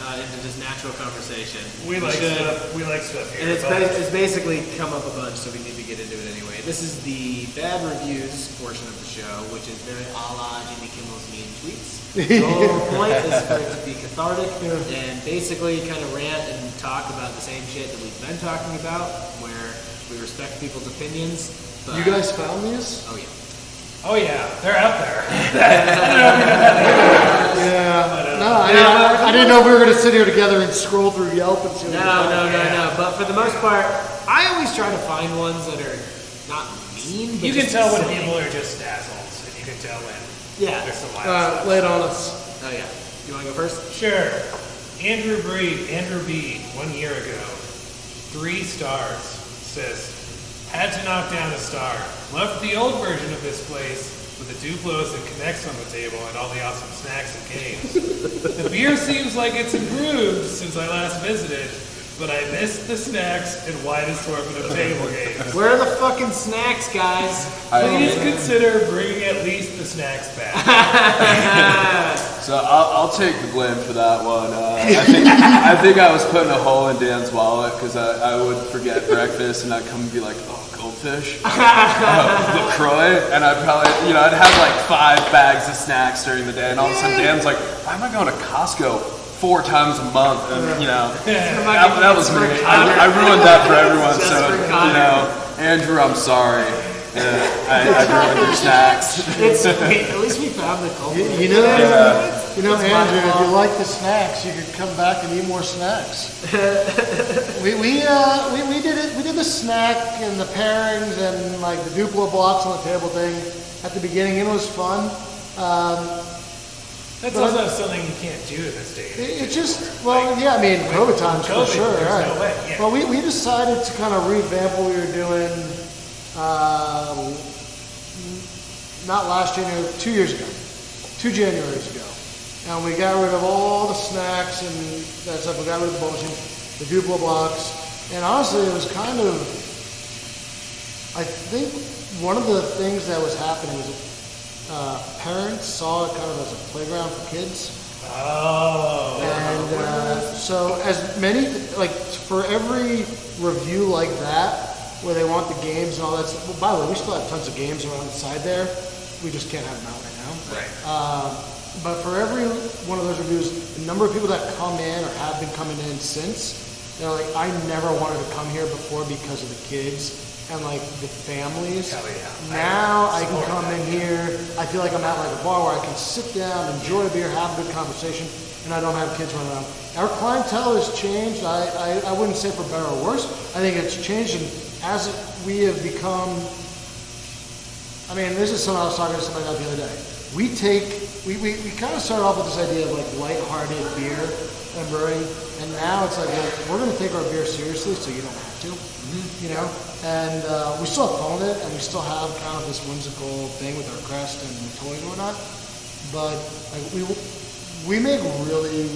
into this natural conversation, We like should- stuff. We like stuff here. And it's, but- it's basically come up a bunch, so we need to get into it anyway. This is the bad reviews portion of the show, which is very a la Jimmy Kimmel's Mean Tweets. The whole point is for it to be cathartic and basically kind of rant and talk about the same shit that we've been talking about, where we respect people's opinions. But, You guys found these? Oh, yeah. Oh yeah, they're out there. Yeah. No, I didn't know if we were gonna sit here together and scroll through Yelp and see. what we found. No. But for the most part, I always try to find ones that are not mean, but You can just tell when silly. people are just assholes, and you can tell when Yeah. there's some wild Lay it on us. Oh, yeah. You want to go first? Sure. Andrew B, 1 year ago, 3 stars, says, had to knock down a star. Loved the old version of this place with the Duplos and Connects on the table and all the awesome snacks and games. The beer seems like it's improved since I last visited, but I missed the snacks and wide assortment of table games. Where are the fucking snacks, guys? Please consider bringing at least the snacks back. So I'll take the blame for that one. I think I was putting a hole in Dan's wallet because I would forget breakfast and I'd come and be like, oh, goldfish, LaCroix, and I'd probably, I'd have like 5 bags of snacks during the day, and all of a sudden Dan's like, why am I going to Costco 4 times a month? And that was me. I ruined that for everyone. Just So for Connor. Andrew, I'm sorry. I ruined your snacks. At least we found the culprit. You know, It's my Andrew, if you fault. like the snacks, you could come back and eat more snacks. we did it. We did the snack and the pairings and like the Duplo blocks on the table thing at the beginning. It was fun. That's also something you can't do in this day. It just, well, yeah, I mean, COVID times for COVID, sure, there's right? no way, yeah. Well, we decided to kind of revamp what we were doing, not last January, 2 years ago, 2 Januaries ago. And we got rid of all the snacks and that stuff. We got rid of the bullshit, the Duplo blocks. And honestly, it was kind of, I think one of the things that was happening was parents saw it kind of as a playground for kids. Oh. And so as many, like for every review like that, where they want the games and all that stuff. Well, by the way, we still have tons of games around the side there. We just can't have them out right now. Right. But for every one of those reviews, the number of people that come in or have been coming in since, they're like, I never wanted to come here before because of the kids and like the families. Hell yeah. Now I can come in here. I feel like I'm at like a bar where I can sit down, enjoy a beer, have a good conversation, and I don't have kids running around. Our clientele has changed. I wouldn't say for better or worse. I think it's changed, and as we have become, I mean, this is something I was talking to somebody about the other day. We kind of started off with this idea of like lighthearted beer and brewing, and now it's like, well, we're going to take our beer seriously, so you don't have to, you know. And we still have fun with it, and we still have kind of this whimsical thing with our crest and toys and whatnot. But like we make really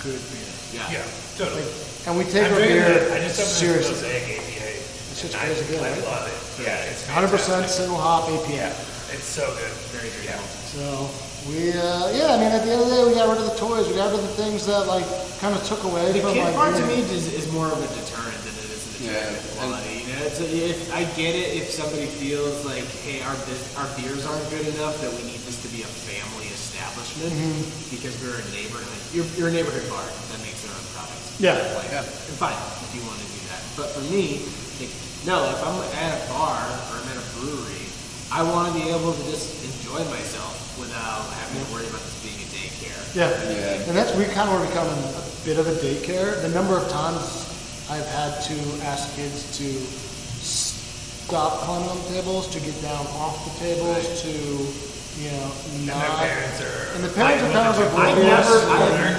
good beer. Yeah, totally. And we take I'm our drinking beer it. I just opened seriously. this Mosaic APA. It's crazy good, I right? love it. Yeah, it's 100% fantastic. single hop APA. Yeah, it's so good. Very drinkable. So we, I mean, at the end of the day, we got rid of the toys. We got rid of the things that like kind of took away The from kid like. part to beer. me is more of a deterrent than it is a deterrent of quality. You know, if I get it, if somebody feels like, hey, our beers aren't good enough, that we need this to be a family establishment because we're a neighborhood. You're a neighborhood bar that makes their own products. Yeah. Like, and fine if you want to do that. But for me, like, no, if I'm at a bar or I'm at a brewery, I want to be able to just enjoy myself without having to worry about this being a daycare. Yeah. And that's, we kind of are becoming a bit of a daycare. The number of times I've had to ask kids to stop climbing on the tables, to get down off the tables, to, you know, not. And their parents are. And the parents are kind of like, I've yes.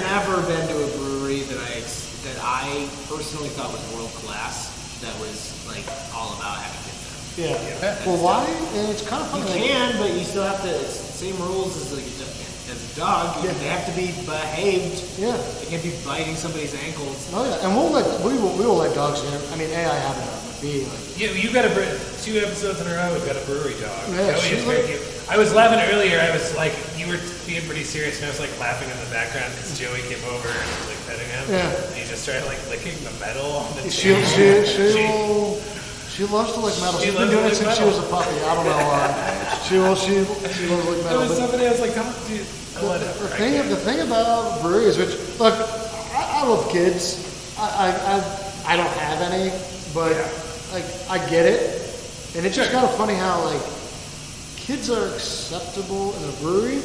never been to a brewery that I personally thought was world class. That was like all about having kids there. Yeah. Well, why? And it's kind of You funny. can, but you still have to. It's the same rules as like as a dog. Yeah. They have to be behaved. Yeah. They can't be biting somebody's ankles. Oh yeah. And we will let dogs in. I mean, A, I have it, but B, like. You got a 2 episodes in a row. We've got a brewery dog. Yeah, Joey she's is very like- cute. I was laughing earlier. I was like, you were being pretty serious, and I was like laughing in the background because Joey came over and was like petting him. Yeah. And he just started like licking the metal on the She loves to lick metal. She She's been loves to doing it lick since she metal. was a puppy. I don't know why. She loves to lick There metal. was But somebody else like, come, dude. Whatever. the thing about breweries, which look, I love kids. I don't have any, but like I get it, and it's just kind of funny how like kids are acceptable in a brewery,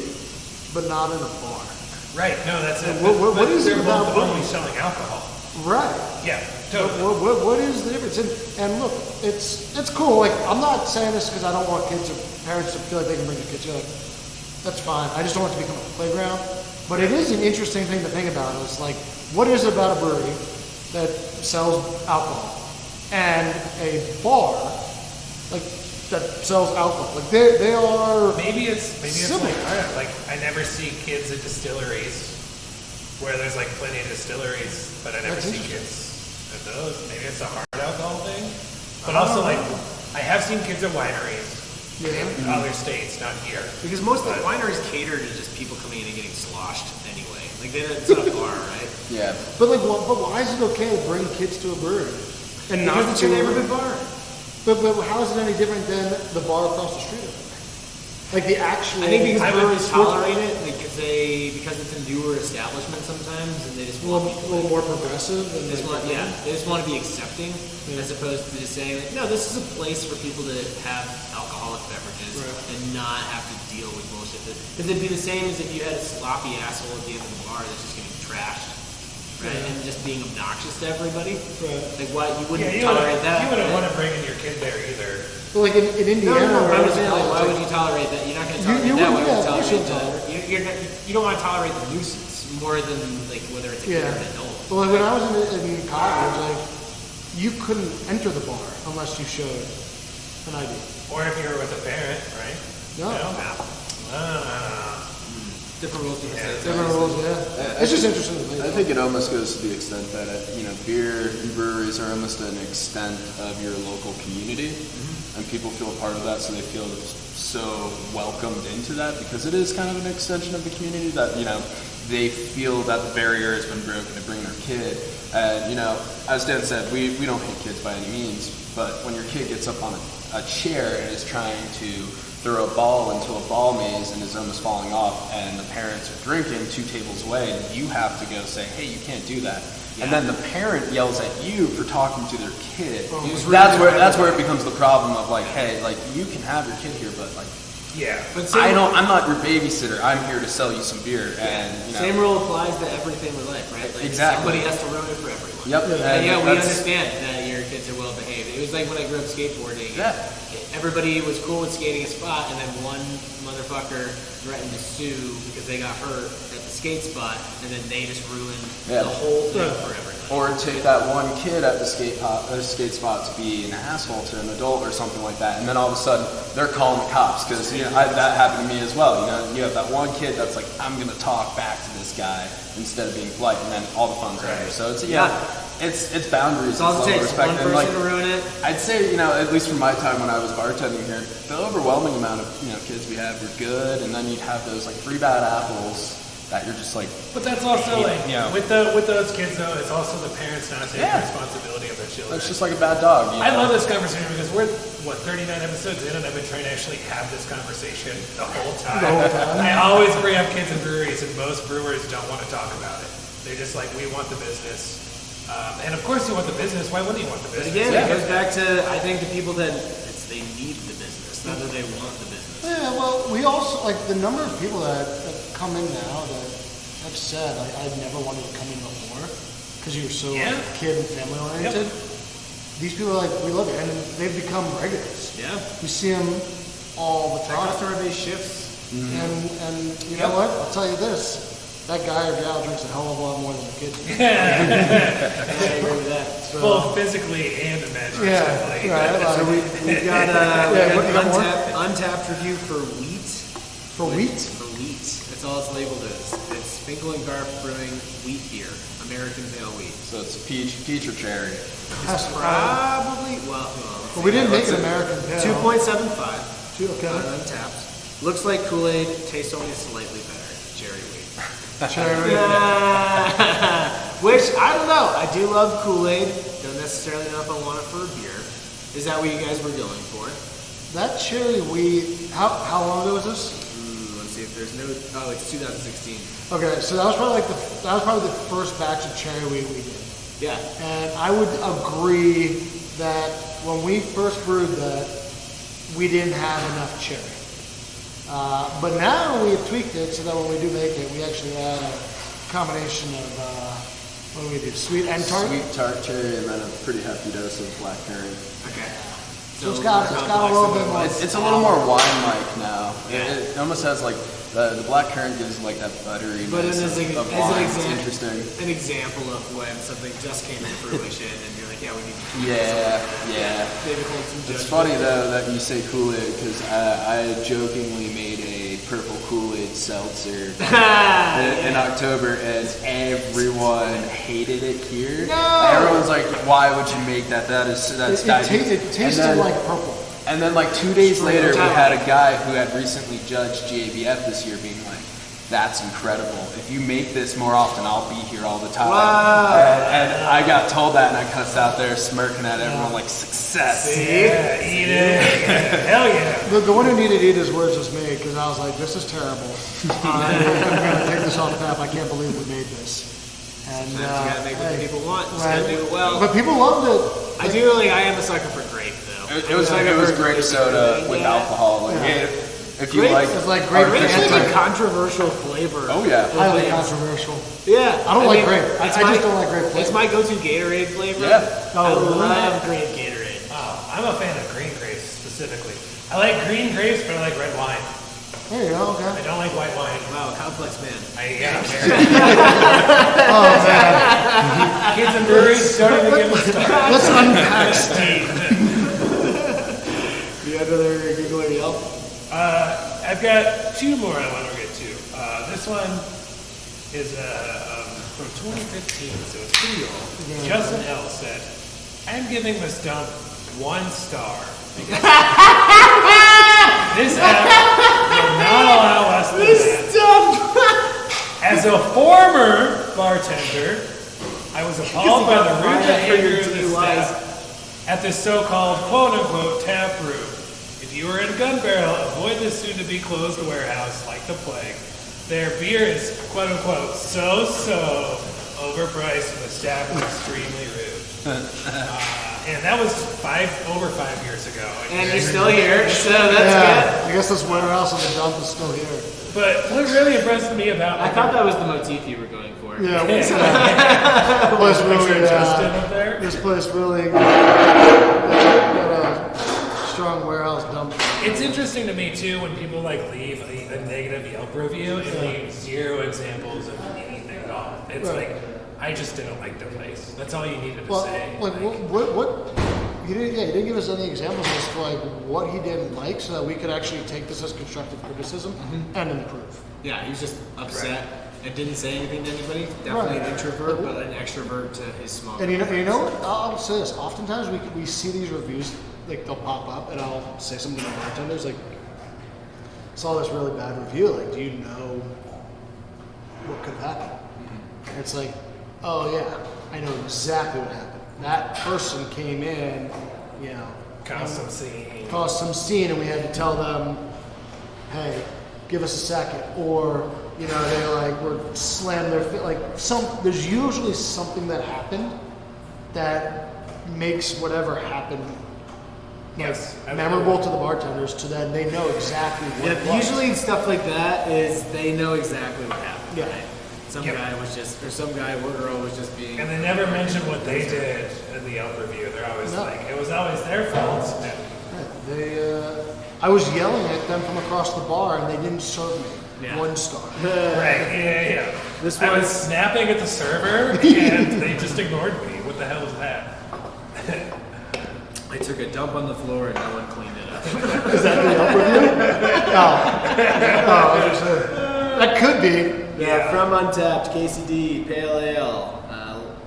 but not in a bar. Right. No, that's it. What is it they're about both only breweries? selling alcohol. Right. Yeah. Totally. What is the difference? And look, it's cool. Like I'm not saying this because I don't want kids or parents to feel like they can bring their kids here. Like, that's fine. I just don't want it to become a playground. But it is an interesting thing to think about. It's like, what is it about a brewery that sells alcohol and a bar like that sells alcohol? Like they are. Maybe it's Similar. like, I don't know, like I never see kids at distilleries where there's like plenty of distilleries, but I never That's see interesting. kids at those. Maybe it's a hard alcohol thing. But also like I have seen kids at wineries in other states, not here. Because most of the But- wineries cater to just people coming in and getting sloshed anyway. Like it's not a bar, right? Yeah. But like, but why is it okay to bring kids to a brewery and not Because it's your to- neighborhood bar. But how is it any different than the bar across the street? Like the actual. I think because I would- breweries tolerate it, because it's a newer establishment sometimes, and they just a little more progressive. And They just want, they just want to be accepting, as opposed to just saying, like, no, this is a place for people to have alcoholic beverages and not have to deal with bullshit. Because it'd be the same as if you had a sloppy asshole at the end of the bar that's just getting trashed, right, and just being obnoxious to everybody. Right. Like, why you wouldn't Yeah, tolerate that? you wouldn't right? want to bring in your kid there either. But like in Indiana, No, where I'm I was just saying, in like, why college, would you tolerate that? You're not going to You- tolerate you that. wouldn't, Why would yeah, you you tolerate shouldn't the? tolerate. You don't want to tolerate the nuisance more than like whether it's a kid or an adult. But like when I was in college, like you couldn't enter the bar unless you showed an ID. Or if you were with a parent, right? No. You know? Different rules, different states. Different rules, yeah. It's just interesting to think. I think it almost goes to the extent that beer and breweries are almost an extent of your local community, and people feel a part of that, so they feel so welcomed into that because it is kind of an extension of the community that they feel that the barrier has been broken to bring their kid. And as Dan said, we don't hate kids by any means, but when your kid gets up on a chair and is trying to throw a ball into a ball maze and is almost falling off, and the parents are drinking 2 tables away, and you have to go say, hey, you can't do that. Yeah. And then the parent yells at you for talking to their kid. That's where it becomes the problem of like, hey, like you can have your kid here, but like, yeah, but I'm not your babysitter. I'm here to sell you some beer. And same rule applies to everything in life, right? Like exactly. Somebody has to ruin it for everyone. Yep. And we understand that your kids are well behaved. It was like when I grew up skateboarding. Yeah. Everybody was cool with skating a spot, and then one motherfucker threatened to sue because they got hurt at the skate spot, and then they just ruined the whole thing for everybody. Or take that one kid at the skate spot to be an asshole to an adult or something like that, and then all of a sudden they're calling the cops because that happened to me as well. You have that one kid that's like, I'm gonna talk back to this guy instead of being polite, and then all the fun's over. So it's it's boundaries. It's all it takes respect. one person to ruin it. I'd say at least from my time when I was bartending here, the overwhelming amount of kids we had were good, and then you'd have those like 3 bad apples that you're just like. But that's also with those kids though, it's also the parents not taking responsibility of their children. It's just like a bad dog. I love this conversation because we're 39 episodes in, and I've been trying to actually have this conversation the whole time. I always bring up kids and breweries, and most brewers don't want to talk about it. They're just like, we want the business. And of course you want the business. Why wouldn't you want the business? But again, it goes back to, I think, the people that they need the business, not that they want the business. Yeah, well, we also, like, the number of people that come in now that have said, like, I never wanted to come in before because you were so kid and family oriented. These people are like, we love it, and they've become regulars. Yeah. We see them all the time. Customer-based shifts. And you know what? I'll tell you this. That guy or gal drinks a hell of a lot more than the kid. I agree with that. So, both physically and imaginatively. Right. So we've got an untapped review for wheat. For wheat? For wheat. That's all it's labeled as. It's Finkel Garf Brewing wheat beer, American pale wheat. So it's peach or cherry. It's probably we didn't make an American pale. 2.75. Okay. Untapped. Looks like Kool-Aid. Tastes only slightly better. Cherry wheat. Cherry. Which, I don't know. I do love Kool-Aid. Don't necessarily know if I want it for a beer. Is that what you guys were going for? That cherry wheat, how long ago was this? Let's see if there's no. Oh, it's 2016. Okay, so that was probably the first batch of cherry wheat we did. Yeah. And I would agree that when we first brewed that, we didn't have enough cherry. But now we've tweaked it so that when we do make it, we actually add a combination of, what do we do, sweet and tart? Sweet tart cherry and then a pretty hefty dose of blackberry. Okay. So it's got a little bit more. It's a little more wine-like now. It almost has like, the black currant gives like that butteriness but as of wine. It's interesting. An example of when something just came to fruition and you're like, yeah, we need to keep David holds some judgment. It's funny though that you say Kool-Aid because I jokingly made a purple Kool-Aid seltzer in October and everyone hated it here. No! Everyone's like, why would you make that? That's it tasted like purple. And then like 2 days later, we had a guy who had recently judged GABF this year being like, that's incredible. If you make this more often, I'll be here all the time. Wow. And I got told that, and I cussed out there smirking at everyone like, success. Yeah, eat it. Hell yeah. The one who needed to eat his words was me because I was like, this is terrible. I'm going to take this off tap. I can't believe we made this. And you gotta make what people want. You right. gotta do it well. But people loved it. I am a sucker for grape though. It was grape soda with alcohol. Like, if you like, it's like grape. Grape's like a controversial flavor. Oh yeah, highly controversial. Yeah, I don't like grape. I just don't like grape flavor. It's my go-to Gatorade flavor. Yeah, I love grape Gatorade. Oh, I'm a fan of green grapes specifically. I like green grapes, but I like red wine. There you go. Okay. I don't like white wine. Wow, complex man. Oh man. Kids and breweries starting to get me started. Let's unpack Steve. Do you have another Google or Yelp? I've got 2 more I want to get to. This one is from 2015, so it's pretty old. Justin L. said, I'm giving this dump 1 star. Because this app will not allow us to As a former bartender, I was appalled by the rude behavior of the staff at this so-called quote-unquote tap room. If you are in Gun Barrel, avoid this soon-to-be closed warehouse like the plague. Their beer is quote-unquote so-so overpriced and the staff is extremely rude. And that was over 5 years ago. And you're still here, so that's good. I guess this warehouse of the dump is still here. But what really impressed me about I thought that was the motif you were going for. Yeah, Justin up there. this place really got a strong warehouse dump. It's interesting to me too when people like leave a negative Yelp review and leave 0 examples of anything at all. It's like, I just didn't like the place. That's all you needed to say. Like, what he didn't give us any examples as to like what he didn't like, so that we could actually take this as constructive criticism and improve. Yeah, he was just upset and didn't say anything to anybody. Definitely an introvert, but an extrovert to his small. And you know what? I'll say this. Oftentimes we see these reviews, like they'll pop up, and I'll say something to bartenders like, "Saw this really bad review. Like, do you know what could happen?" And it's like, "Oh yeah, I know exactly what happened. That person came in, you know, Caused some scene, and we had to tell them, hey, give us a second," or you know, they like were slammed their foot. Like there's usually something that happened that makes whatever happened memorable to the bartenders, to that they know exactly what it was. Usually stuff like that is they know exactly what happened. Yeah. Right? Some guy was just, or some guy or girl was just being. And they never mention what they did in the Yelp review. They're always like, it was always their fault. I was yelling at them from across the bar, and they didn't serve me 1 star. Right, yeah. This I was was- snapping at the server, and they just ignored me. What the hell was that? I took a dump on the floor and no one cleaned it up. Is that the Yelp review? That could be. Yeah, from Untapped, KCD, Pale Ale,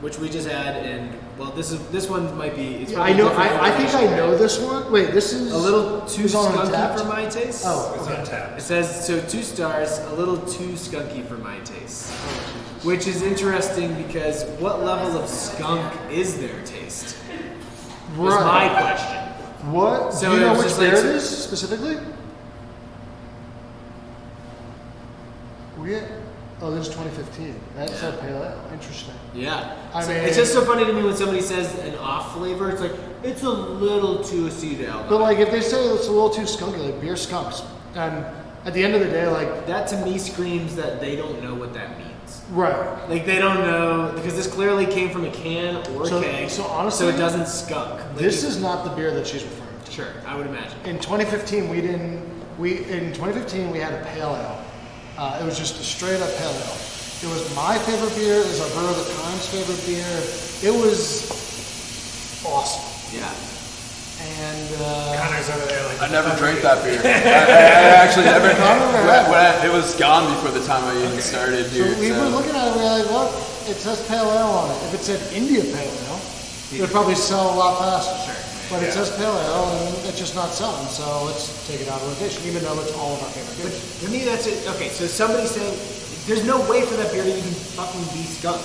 which we just had, and well, this one might be. It's I know. I think I know this one. Wait, this is a little too it's on skunky Untapped? for my taste. Oh, It's okay. Untapped. It says so 2 stars, a little too skunky for my taste, which is interesting because what level of skunk is their taste? Is my question. What? So Do you it know was which just beer like- it is specifically? Oh, this is 2015. That's a pale ale. Interesting. Yeah. I So mean- it's just so funny to me when somebody says an off flavor. It's like it's a little too acetyl. But like, if they say it's a little too skunky, like beer skunks, and at the end of the day, like, That to me screams that they don't know what that means. right. Like they don't know because this clearly came from a can or a So- keg. so honestly, so it doesn't skunk. Like, This is not the beer that she's referring to. sure. I would imagine. In 2015, in 2015 we had a pale ale. It was just a straight up pale ale. It was my favorite beer. It was our brewer at the time's favorite beer. It was awesome. Yeah. And Connor's over there like, I never drank that beer. I actually never. It was gone before the time I even started so here. we were looking at it. We were like, "Look, it says pale ale on it. If it said India pale ale, it would probably sell a lot faster." Sure. But it says pale ale, and it's just not selling. So let's take it out of rotation, even though it's all of our favorite But beers. to me, that's it. Okay, so somebody's saying there's no way for that beer to even fucking be skunk.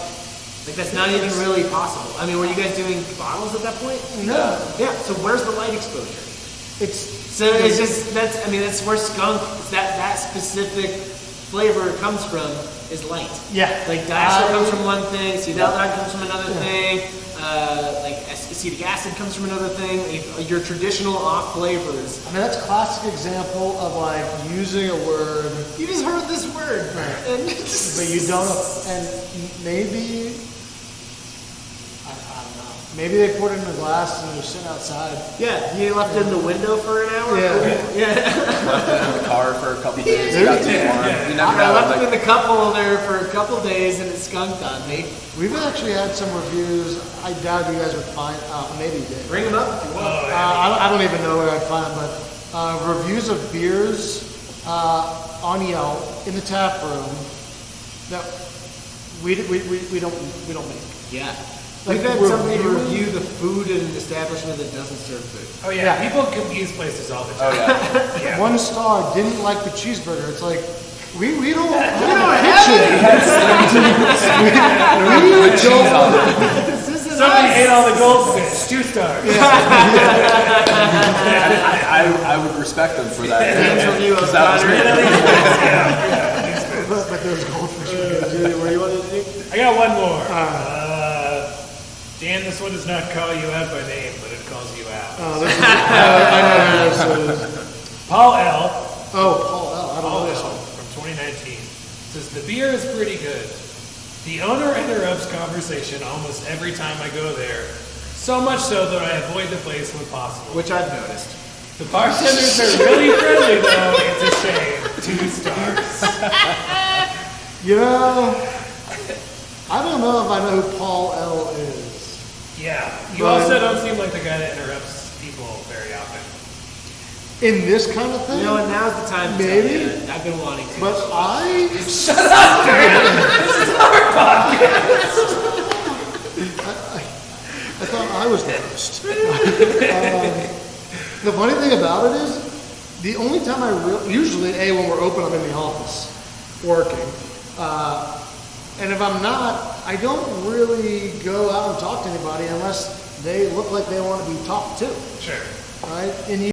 Like that's not even really possible. I mean, were you guys doing bottles at that point? No. Yeah. So where's the light exposure? It's So it's just that's where skunk that specific flavor comes from is light. Yeah. Like diacetyl comes from one thing, acetaldehyde comes from another thing, like acetic acid comes from another thing. Your traditional off flavors. I mean, that's a classic example of like using a word, You just heard this word, and but you don't know. And maybe, I don't know. Maybe they poured it in a glass and they're sitting outside. Yeah, you left it in the window for an hour. Yeah. left it in the car for a couple days. It got too warm. You never I know. left it Like, in the cup holder for a couple days and it skunked on me. We've actually had some reviews. I doubt you guys would find. Maybe you did. Bring them up if you want. I don't even know where I'd find them, but reviews of beers on Yelp in the tap room No, we don't make. Yeah. Like, We've had we're somebody really- review the food in an establishment that doesn't serve food. Oh yeah, people confuse places all the time. Yeah. 1 star, didn't like the cheeseburger. It's like, we don't have it. Somebody ate all the gold fish. 2 stars. I would respect them for that. Review of 'Cause that was Connor. great. But those goldfish were good. Julie, what do you want to do? I got one more. Dan, this one does not call you out by name, but it calls you out. This is, I know who this is. Paul L. Oh, Paul L. I don't Paul know this L. one. from 2019 says the beer is pretty good. The owner interrupts conversation almost every time I go there, so much so that I avoid the place when possible. Which I've noticed. The bartenders are really friendly though. It's a shame. 2 stars. You know, I don't know if I know who Paul L. is. Yeah. You But- also don't seem like the guy that interrupts people very often. In this kind of thing? You know, and now's the time to Maybe. tell you that. I've been wanting to. But I thought I was the host. The funny thing about it is, the only time usually, when we're open, I'm in the office working. And if I'm not, I don't really go out and talk to anybody unless they look like they want to be talked to, Sure. right? And